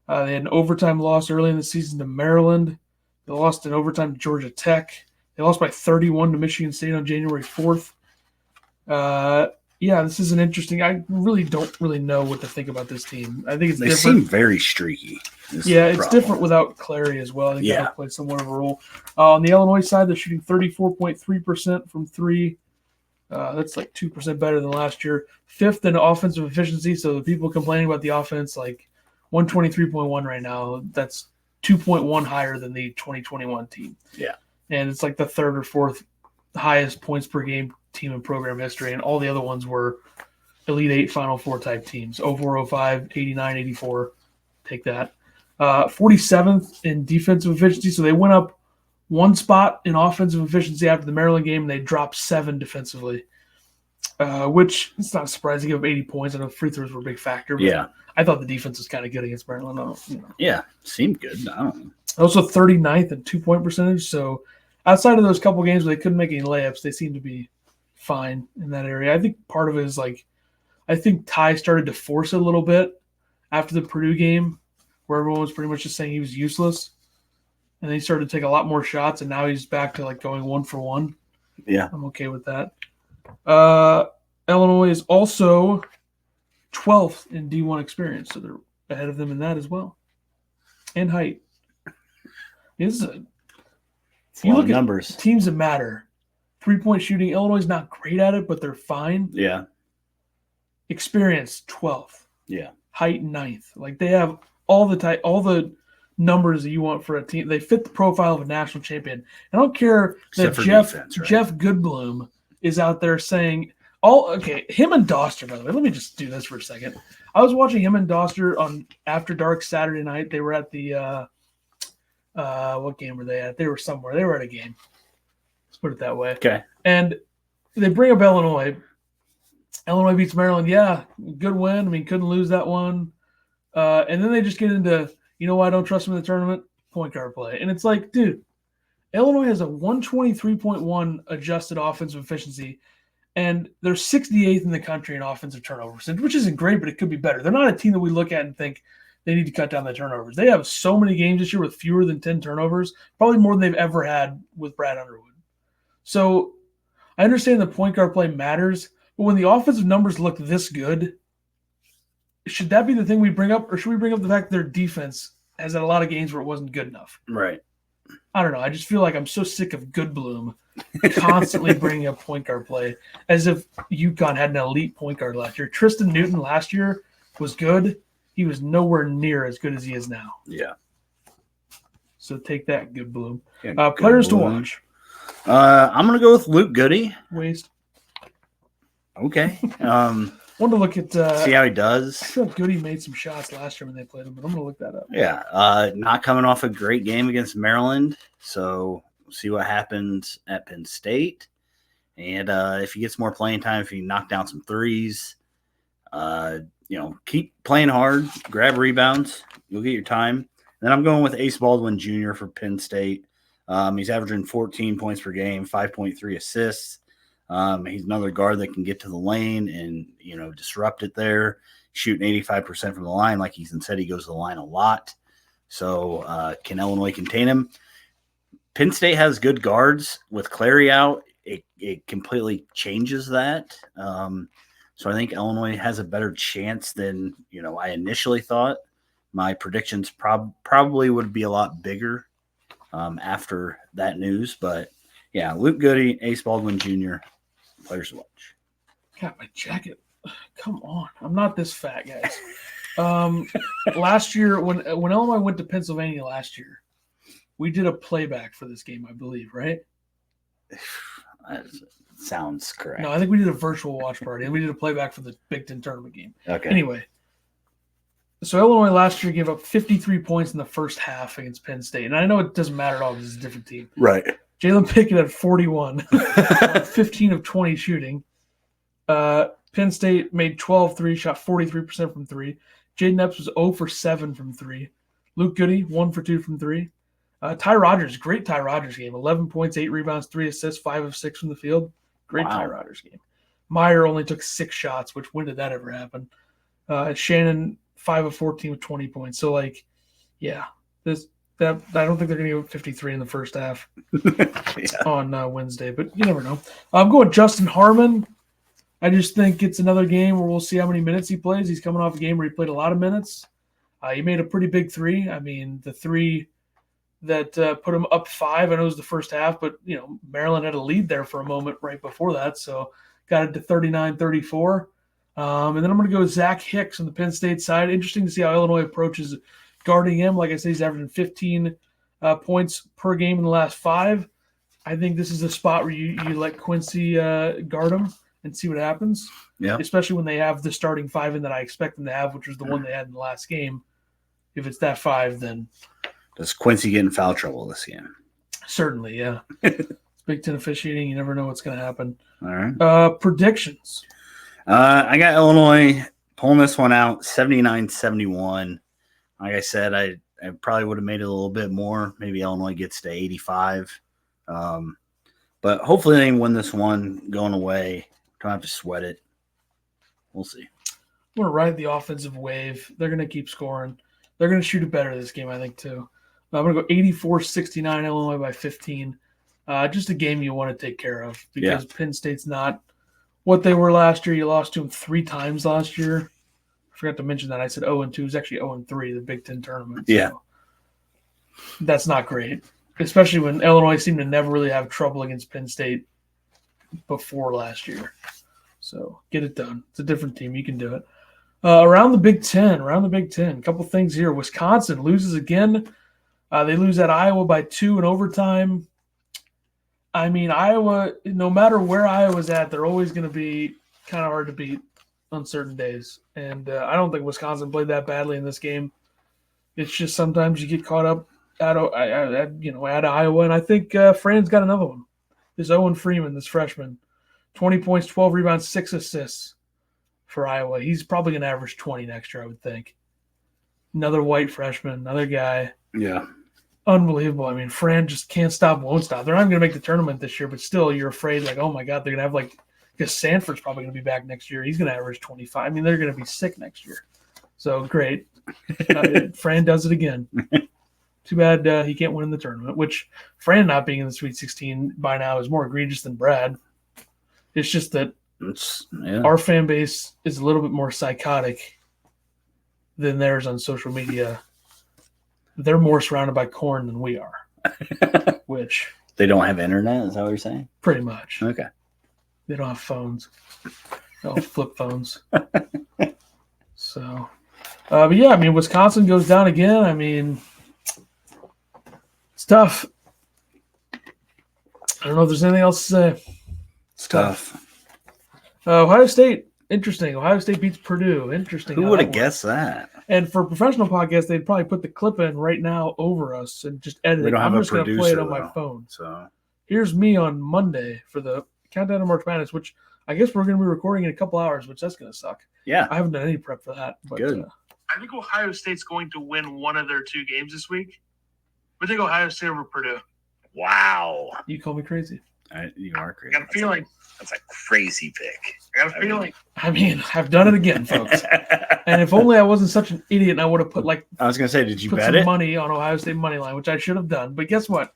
They had an overtime loss early in the season to Maryland. They lost in overtime to Georgia Tech. They lost by 31 to Michigan State on January 4th. Yeah, this is an interesting. I really don't know what to think about this team. I think they different. seem very streaky. Yeah, it's different without Clary as well. I think that played somewhat of a role. On the Illinois side, they're shooting 34.3% from 3. That's 2% better than last year. 5th in offensive efficiency. So the people complaining about the offense, 123.1 right now. That's 2.1 higher than the 2021 team. Yeah, and it's the 3rd or 4th highest points per game team in program history, and all the other ones were Elite 8, Final 4 type teams. 04, 05, 89, 84. Take that. 47th in defensive efficiency, so they went up 1 spot in offensive efficiency after the Maryland game, and they dropped 7 defensively, which it's not surprising. They give up 80 points. I know free throws were a big factor. But I thought the defense was kind of good against Maryland. Yeah, seemed good. I don't know. Also 39th in 2-point percentage, so outside of those couple games where they couldn't make any layups, they seem to be fine in that area. I think part of it is I think Ty started to force it a little bit after the Purdue game, where everyone was pretty much just saying he was useless, and then he started to take a lot more shots, and now he's back to going 1 for 1. Yeah, I'm okay with that. Illinois is also 12th in D1 experience, so they're ahead of them in that as well, and height. This is you look at numbers. Teams that matter. 3-point shooting, Illinois is not great at it, but they're fine. Yeah. Experience, 12th. Yeah. Height, 9th. They have all the numbers that you want for a team. They fit the profile of a national champion. I don't care that Jeff Goodbloom is out there saying him and Doster, by the way. Let me just do this for a second. I was watching him and Doster on After Dark Saturday night. They were at the what game were they at? They were somewhere. They were at a game. Let's put it that way. Okay. And they bring up Illinois. Illinois beats Maryland. Yeah, good win. I mean, couldn't lose that one. And then they just get into, you know why I don't trust them in the tournament? Point guard play. And it's like, dude, Illinois has a 123.1 adjusted offensive efficiency, and they're 68th in the country in offensive turnover percentage, which isn't great, but it could be better. They're not a team that we look at and think they need to cut down the turnovers. They have so many games this year with fewer than 10 turnovers, probably more than they've ever had with Brad Underwood. So I understand the point guard play matters, but when the offensive numbers look this good, should that be the thing we bring up, or should we bring up the fact that their defense has had a lot of games where it wasn't good enough? Right. I don't know. I just feel like I'm so sick of Goodbloom constantly bringing up point guard play as if UConn had an elite point guard last year. Tristan Newton last year was good. He was nowhere near as good as he is now. Yeah. So take that, Goodbloom. Yeah, players to watch. I'm going to go with Luke Goody. Waste. Okay. Want to look at see how he does. I feel like Goody made some shots last year when they played him, but I'm going to look that up. Yeah, not coming off a great game against Maryland, so we'll see what happens at Penn State. And if he gets more playing time, if he knock down some threes, keep playing hard, grab rebounds, you'll get your time. Then I'm going with Ace Baldwin Jr. for Penn State. He's averaging 14 points per game, 5.3 assists. He's another guard that can get to the lane and, disrupt it there, shooting 85% from the line. Like Ethan said, he goes to the line a lot. So can Illinois contain him? Penn State has good guards. With Clary out, it completely changes that. So I think Illinois has a better chance than, I initially thought. My predictions probably would be a lot bigger after that news. But, yeah, Luke Goody, Ace Baldwin Jr., players to watch. Got my jacket. Come on. I'm not this fat, guys. Last year, when Illinois went to Pennsylvania last year, we did a playback for this game, I believe, right? That sounds correct. No, I think we did a virtual watch party, and we did a playback for the Big Ten tournament game. Okay. Anyway, so Illinois last year gave up 53 points in the first half against Penn State. And I know it doesn't matter at all because it's a different team. Right. Jalen Pickett had 41, 15 of 20 shooting. Penn State made 12 threes, shot 43% from three. Jaden Epps was 0 for 7 from three. Luke Goody, 1 for 2 from three. Ty Rodgers, great Ty Rodgers game. 11 points, 8 rebounds, 3 assists, 5 of 6 from the field. Great Ty Rodgers game. Meyer only took 6 shots, which when did that ever happen? Shannon, 5 of 14 with 20 points. So, I don't think they're going to go 53 in the first half on Wednesday, but you never know. I'm going Justin Harmon. I just think it's another game where we'll see how many minutes he plays. He's coming off a game where he played a lot of minutes. He made a pretty big three. I mean, the three that put him up 5, I know it was the first half, but, Maryland had a lead there for a moment right before that, so got it to 39-34. And then I'm going to go with Zach Hicks on the Penn State side. Interesting to see how Illinois approaches guarding him. Like I said, he's averaging 15 points per game in the last 5. I think this is a spot where you let Quincy guard him and see what happens. Yeah. Especially when they have the starting 5 in that I expect them to have, which was the one they had in the last game. If it's that 5, then does Quincy get in foul trouble this game? Certainly, yeah. It's Big Ten officiating. You never know what's going to happen. All right. Predictions. I got Illinois pulling this one out 79-71. Like I said, I probably would have made it a little bit more. Maybe Illinois gets to 85. But hopefully they win this one going away. Don't have to sweat it. We'll see. I'm going to ride the offensive wave. They're going to keep scoring. They're going to shoot it better this game, I think, too. I'm going to go 84-69, Illinois by 15. Just a game you want to take care of because Penn State's not what they were last year. You lost to them 3 times last year. I forgot to mention that. I said 0-2. It was actually 0-3, the Big Ten tournament. Yeah. So that's not great, especially when Illinois seemed to never really have trouble against Penn State before last year. So get it done. It's a different team. You can do it. Around the Big Ten, a couple things here. Wisconsin loses again They lose at Iowa by 2 in overtime. I mean, Iowa, no matter where Iowa's at, they're always going to be kind of hard to beat on certain days. And I don't think Wisconsin played that badly in this game. It's just sometimes you get caught up at Iowa. And I think Fran's got another one. This Owen Freeman, this freshman, 20 points, 12 rebounds, 6 assists for Iowa. He's probably going to average 20 next year, I would think. Another white freshman, another guy. Yeah. Unbelievable. I mean, Fran just can't stop, won't stop. They're not going to make the tournament this year, but still you're afraid, like, oh, my God, they're going to have, because Sanford's probably going to be back next year. He's going to average 25. I mean, they're going to be sick next year. So, great. Fran does it again. Too bad he can't win in the tournament, which Fran not being in the Sweet 16 by now is more egregious than Brad. It's just that our fan base is a little bit more psychotic than theirs on social media. They're more surrounded by corn than we are, which they don't have internet. Is that what you're saying? Pretty much. Okay. They don't have phones. They don't have flip phones. So, but yeah, I mean, Wisconsin goes down again. I mean, it's tough. I don't know if there's anything else to say. It's tough. Ohio State, interesting. Ohio State beats Purdue. Interesting. Who would have guessed that? And for professional podcasts, they'd probably put the clip in right now over us and just edit it. We don't have I'm a just going to play it on my phone. So here's me on Monday for the Countdown to March Madness, which I guess we're going to be recording in a couple hours, which that's going to suck. Yeah. I haven't done any prep for that. But, good. I think Ohio State's going to win one of their 2 games this week. I think Ohio State over Purdue. Wow. You call me crazy. You are crazy. I got a feeling. That's a crazy pick. I got a feeling. I mean, I've done it again, folks. And if only I wasn't such an idiot and I would have put I was going to say, did you put bet some it? money on Ohio State money line, which I should have done. But guess what?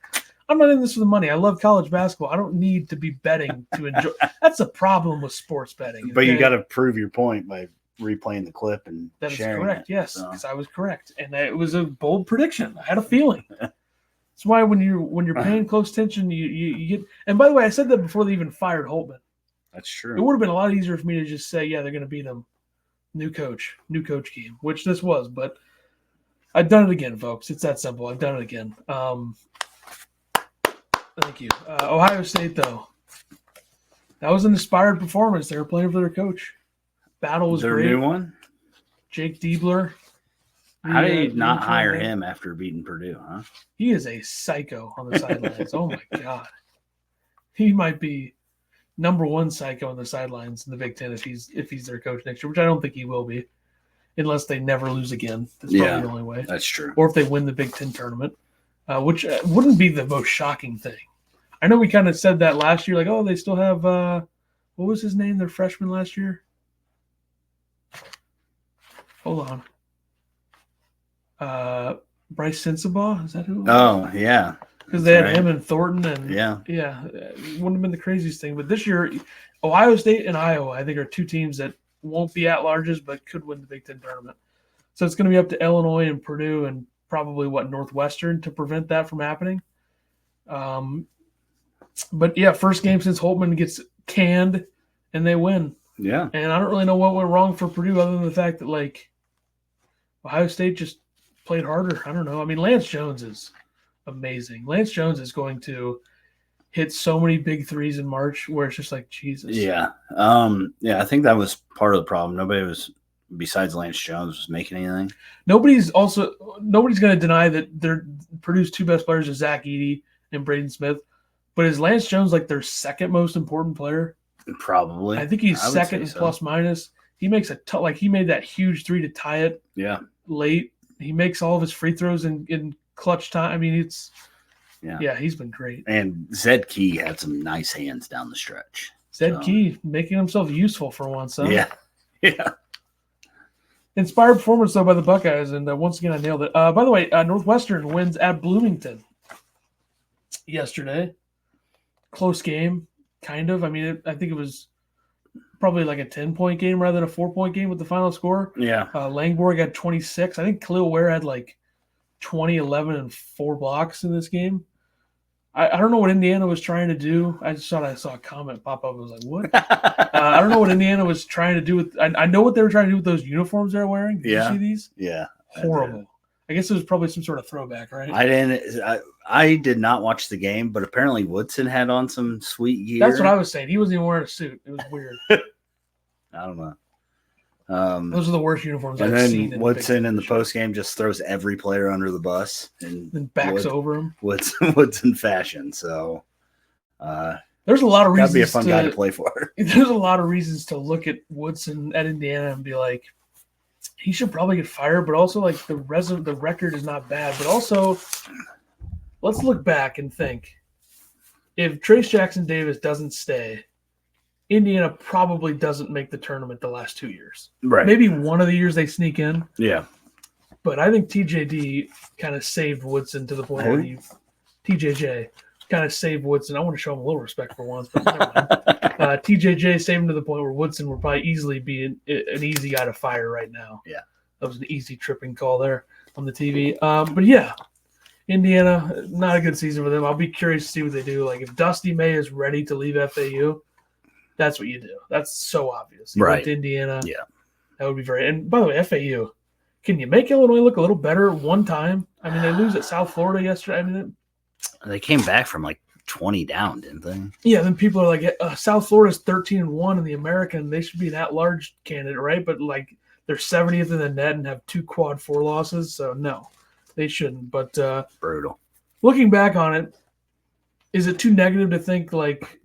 I'm not in this for the money. I love college basketball. I don't need to be betting to enjoy. That's a problem with sports betting. But you got to prove your point by replaying the clip and that is sharing correct. it, Yes, so. because I was correct, and it was a bold prediction. I had a feeling. That's why when you're paying close attention, you get. And by the way, I said that before they even fired Holtman. That's true. It would have been a lot easier for me to just say, yeah, they're going to beat them. New coach game, which this was. But I've done it again, folks. It's that simple. I've done it again. Thank you. Ohio State, though. That was an inspired performance. They were playing for their coach. Battle was their great. new one? Jake Diebler. How did you not hire him after beating Purdue, huh? He is a psycho on the sidelines. Oh, my God. He might be number 1 psycho on the sidelines in the Big Ten if he's their coach next year, which I don't think he will be, unless they never lose again. That's probably the only way. That's true. Or if they win the Big Ten tournament, which wouldn't be the most shocking thing. I know we kind of said that last year, like, oh, they still have what was his name, their freshman last year? Hold on. Bryce Sensabaugh, is that who? Oh, yeah. Because they had him and Thornton, and yeah, it wouldn't have been the craziest thing. But this year, Ohio State and Iowa, I think, are 2 teams that won't be at-larges but could win the Big Ten tournament. So it's going to be up to Illinois and Purdue and probably, Northwestern to prevent that from happening. But, yeah, first game since Holtman gets canned, and they win. Yeah. And I don't really know what went wrong for Purdue other than the fact that, Ohio State just played harder. I don't know. I mean, Lance Jones is amazing. Lance Jones is going to hit so many big threes in March where it's just like, Jesus. Yeah. I think that was part of the problem. Nobody was, besides Lance Jones, was making anything. Nobody's going to deny that Purdue's 2 best players are Zach Edey and Braden Smith. But is Lance Jones their second most important player? Probably. I think he's second in plus minus. He makes he made that huge 3 to tie it. Yeah. Late. He makes all of his free throws in clutch time. I mean, he's been great. And Zed Key had some nice hands down the stretch. Zed Key making himself useful for once, huh? Yeah. Yeah. Inspired performance, though, by the Buckeyes, and once again, I nailed it. By the way, Northwestern wins at Bloomington yesterday. Close game, kind of. I mean, I think it was probably a 10-point game rather than a 4-point game with the final score. Yeah. Langborg had 26. I think Khalil Ware had 20, 11, and 4 blocks in this game. I don't know what Indiana was trying to do. I just thought I saw a comment pop up. I was like, what? I don't know what Indiana was trying to do with – I know what they were trying to do with those uniforms they're wearing. Did you see these? Yeah. Horrible. I guess it was probably some sort of throwback, right? I did not watch the game, but apparently Woodson had on some sweet gear. That's what I was saying. He wasn't even wearing a suit. It was weird. I don't know. Those are the worst uniforms and I've then seen. Woodson in the post game just throws every player under the bus and then backs over him. Woodson fashion. So there's a lot of reasons. That'd be a fun guy to play for. There's a lot of reasons to look at Woodson at Indiana and be like, he should probably get fired. But also, like the record is not bad. But also, let's look back and think: if Trace Jackson Davis doesn't stay, Indiana probably doesn't make the tournament the last 2 years. Right. Maybe one of the years they sneak in. Yeah. But I think TJD kind of saved Woodson to the point where TJJ kind of saved Woodson. I want to show him a little respect for once, but never mind. TJJ saved him to the point where Woodson would probably easily be an easy guy to fire right now. Yeah. That was an easy tripping call there on the TV. But yeah, Indiana, not a good season for them. I'll be curious to see what they do. Like if Dusty May is ready to leave FAU, that's what you do. That's so obvious. You went to Indiana. Yeah. That would be very – and by the way, FAU, can you make Illinois look a little better one time? I mean, they lose at South Florida yesterday. I mean, they came back from like 20 down, didn't they? Yeah, then people are like, South Florida's 13-1 in the American. They should be an at-large candidate, right? But like they're 70th in the net and have 2 quad 4 losses. So no, they shouldn't. But brutal. Looking back on it, is it too negative to think like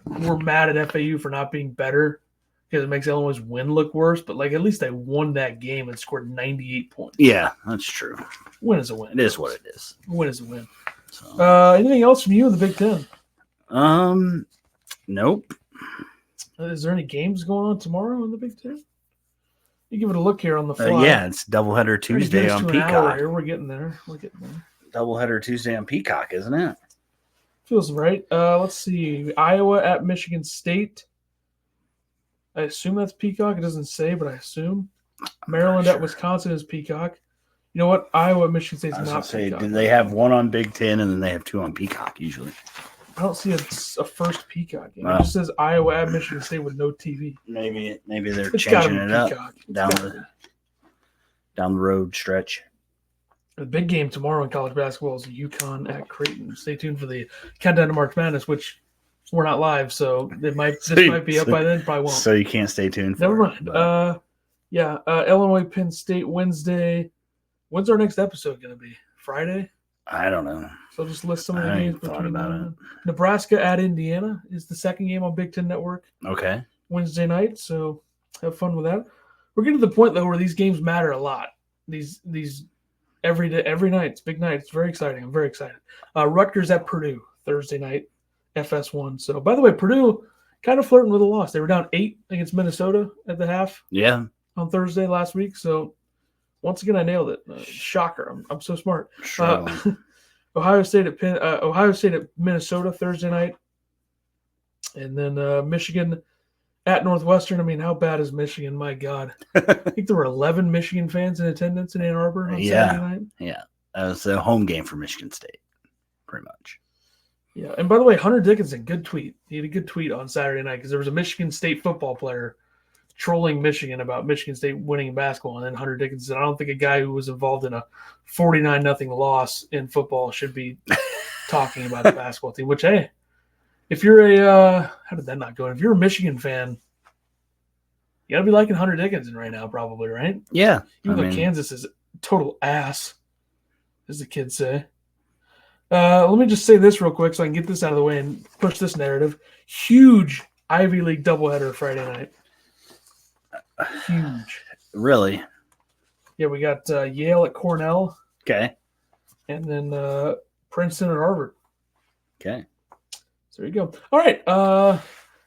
we're mad at FAU for not being better because it makes Illinois' win look worse? But like at least they won that game and scored 98 points. Yeah, that's true. Win is a win. It is what it is. Win is a win. So. Anything else from you in the Big Ten? Nope. Is there any games going on tomorrow in the Big Ten? You give it a look here on the fly. Yeah, it's doubleheader Tuesday on Peacock. Here. We're getting there. Doubleheader Tuesday on Peacock, isn't it? Feels right. Let's see. Iowa at Michigan State. I assume that's Peacock. It doesn't say, but I assume. Maryland at Wisconsin is Peacock. You know what? Iowa at Michigan State is not Peacock. Do they have one on Big Ten and then they have 2 on Peacock usually? I don't see a first Peacock game. It just says Iowa at Michigan State with no TV. Maybe they're changing it up down the road stretch. The big game tomorrow in college basketball is UConn at Creighton. Stay tuned for the countdown to March Madness, which we're not live, so this might be up by then. Probably won't. So you can't stay tuned. Never mind. Illinois Penn State Wednesday. When's our next episode going to be? Friday? I don't know. So just list some of the games. Thought about it. Nebraska at Indiana is the second game on Big Ten Network. Okay. Wednesday night. So have fun with that. We're getting to the point though where these games matter a lot. These every day, every night. It's a big night. It's very exciting. I'm very excited. Rutgers at Purdue Thursday night, FS1. So by the way, Purdue kind of flirting with a loss. They were down 8 against Minnesota at the half. Yeah. On Thursday last week. So once again, I nailed it. Shocker! I'm so smart. Sure. Ohio State at Minnesota Thursday night, and then Michigan at Northwestern. I mean, how bad is Michigan? My God, I think there were 11 Michigan fans in attendance in Ann Arbor on Saturday night. Yeah, that was a home game for Michigan State, pretty much. Yeah, and by the way, Hunter Dickinson, good tweet. He had a good tweet on Saturday night because there was a Michigan State football player trolling Michigan about Michigan State winning basketball, and then Hunter Dickinson said, I don't think a guy who was involved in a 49-0 loss in football should be talking about the basketball team, which, hey, if you're how did that not go? If you're a Michigan fan, you got to be liking Hunter Dickinson right now, probably, right? Yeah. Even though Kansas is total ass, as the kids say. Let me just say this real quick so I can get this out of the way and push this narrative. Huge Ivy League doubleheader Friday night. Huge. Really? Yeah, we got Yale at Cornell. Okay. And then Princeton at Harvard. Okay. So there you go. All right.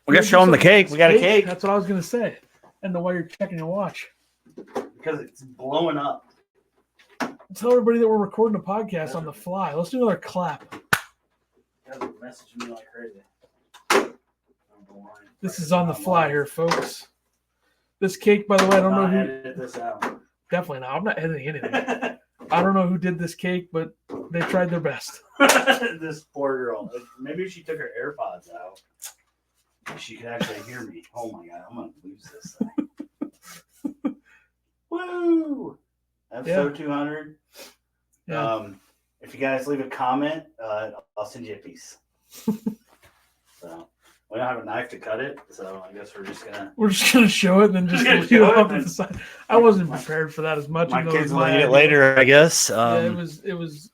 We got to show them the cake. We got a cake. That's what I was going to say. And the way you're checking your watch. Because it's blowing up. Tell everybody that we're recording a podcast on the fly. Let's do another clap. You guys are messaging me like crazy. This is on the fly here, folks. This cake, by the way, I don't know who. Edit this out. Definitely not. I'm not editing anything. I don't know who did this cake, but they tried their best. This poor girl. Maybe she took her AirPods out. She could actually hear me. Oh my God, I'm gonna lose this thing. Woo! Episode 200. Yeah. If you guys leave a comment, I'll send you a piece. So we don't have a knife to cut it, so I guess we're just gonna show it and then just leave it off to the side. I wasn't prepared for that as much. My kids will eat it later, I guess. It was it was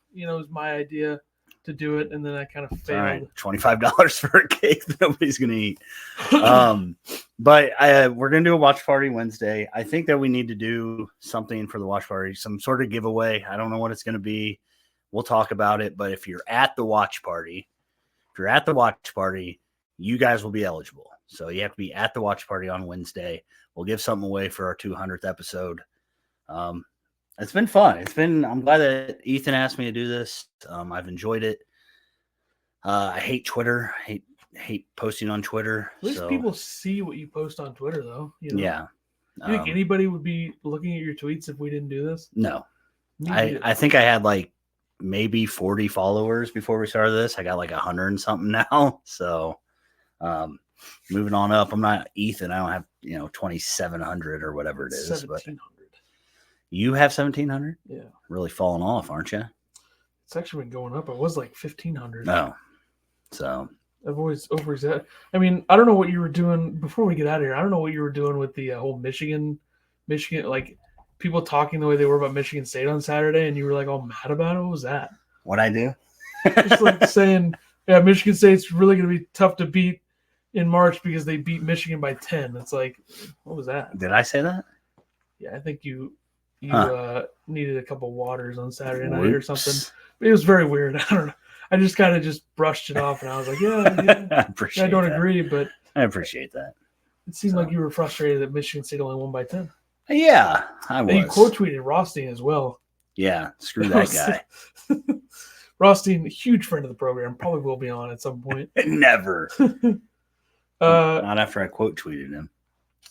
my idea to do it, and then I kind of failed. All right, $25 for a cake that nobody's gonna eat. But we're gonna do a watch party Wednesday. I think that we need to do something for the watch party, some sort of giveaway. I don't know what it's gonna be. We'll talk about it. But if you're at the watch party, you guys will be eligible. So you have to be at the watch party on Wednesday. We'll give something away for our 200th episode. It's been fun. I'm glad that Ethan asked me to do this. I've enjoyed it. I hate Twitter. I hate posting on Twitter. At least people see what you post on Twitter, though. Yeah. You think anybody would be looking at your tweets if we didn't do this? No. I think I had like maybe 40 followers before we started this. I got like 100 and something now. So moving on up. I'm not Ethan. I don't have 2,700 or whatever it is. 1,700. You have 1,700? Yeah. Really falling off, aren't you? It's actually been going up. It was like 1,500. No. So I've always overexaggerated. I mean, I don't know what you were doing before we get out of here. I don't know what you were doing with the whole Michigan, like people talking the way they were about Michigan State on Saturday, and you were like all mad about it. What was that? What'd I do? Just like saying, yeah, Michigan State's really going to be tough to beat in March because they beat Michigan by 10. It's like, what was that? Did I say that? Yeah, I think you needed a couple waters on Saturday night or something. But it was very weird. I don't know. I just kind of brushed it off, and I was like, yeah, I don't agree, but I appreciate that. It seemed like you were frustrated that Michigan State only won by 10. Yeah, I was. And you quote tweeted Rothstein as well. Yeah, screw that guy. Rothstein, a huge friend of the program, probably will be on at some point. Never. Not after I quote tweeted him.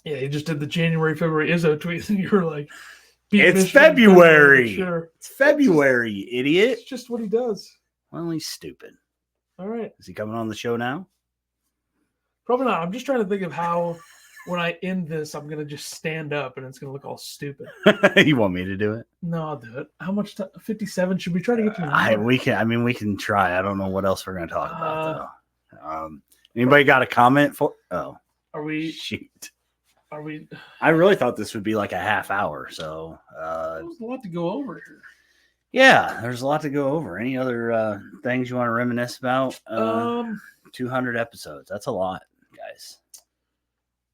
Yeah, he just did the January, February Izzo tweet, and you were like, it's February. Sure. It's February, you idiot. It's just what he does. Well, he's stupid. All right. Is he coming on the show now? Probably not. I'm just trying to think of how, when I end this, I'm going to just stand up and it's going to look all stupid. You want me to do it? No, I'll do it. How much time? 57? Should we try to get to an hour? We can try. I don't know what else we're going to talk about, though. Anybody got a comment for? Oh. Are we? Shoot. Are we? I really thought this would be like a half hour, so. There's a lot to go over here. Yeah, there's a lot to go over. Any other things you want to reminisce about? 200 episodes. That's a lot, guys.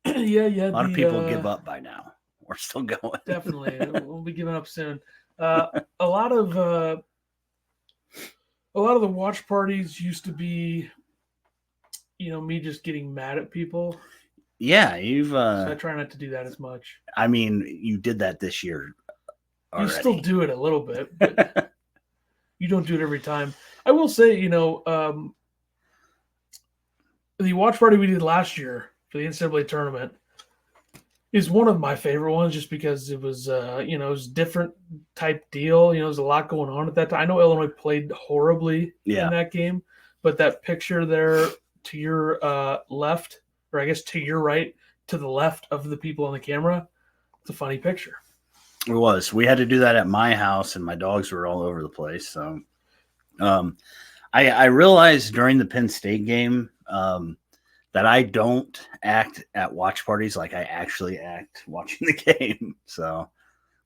Yeah. A lot of people give up by now. We're still going. Definitely. We'll be giving up soon. A lot of the watch parties used to be, me just getting mad at people. Yeah, you've. So I try not to do that as much. I mean, you did that this year. Already. You still do it a little bit, but you don't do it every time. I will say, the watch party we did last year for the NCAA tournament is one of my favorite ones, just because it was, it was a different type deal. There was a lot going on at that time. I know Illinois played horribly in that game, but that picture there to your left, or I guess to your right, to the left of the people on the camera, it's a funny picture. It was. We had to do that at my house, and my dogs were all over the place. So, I realized during the Penn State game that I don't act at watch parties like I actually act watching the game. So, a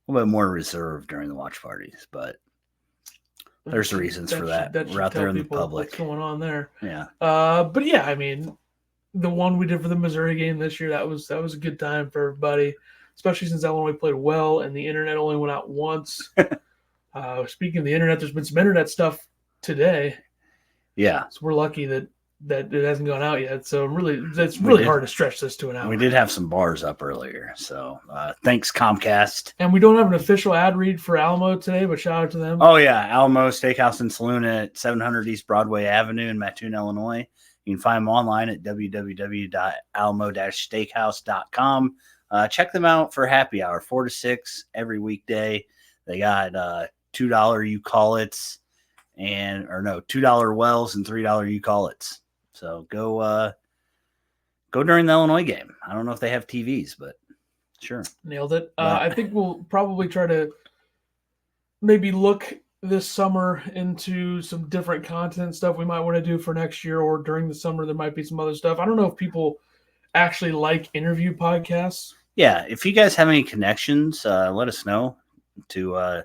little bit more reserved during the watch parties, but there's reasons for that. We're out there in the public. What's going on there? Yeah. But yeah, I mean, the one we did for the Missouri game this year, that was a good time for everybody. Especially since Illinois played well and the internet only went out once. Speaking of the internet, there's been some internet stuff today. Yeah. So we're lucky that it hasn't gone out yet. So it's really hard to stretch this to an hour. We did have some bars up earlier. So thanks, Comcast. And we don't have an official ad read for Alamo today, but shout out to them. Oh, yeah. Alamo Steakhouse and Saloon at 700 East Broadway Avenue in Mattoon, Illinois. You can find them online at www.alamo-steakhouse.com. Check them out for happy hour, 4 to 6 every weekday. They got $2 you call it's $2 wells and $3 you call it's. So go during the Illinois game. I don't know if they have TVs, but sure. Nailed it. I think we'll probably try to maybe look this summer into some different content stuff we might want to do for next year, or during the summer there might be some other stuff. I don't know if people actually like interview podcasts. Yeah, if you guys have any connections, let us know to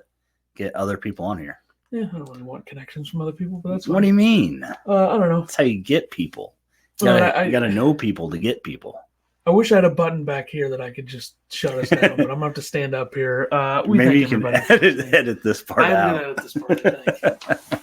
get other people on here. Yeah, I don't really want connections from other people, but that's fine. What do you mean? I don't know. That's how you get people. You gotta know people to get people. I wish I had a button back here that I could just shut us down, but I'm going to have to stand up here. Maybe you can edit this part out. I'm going to edit this part, I think.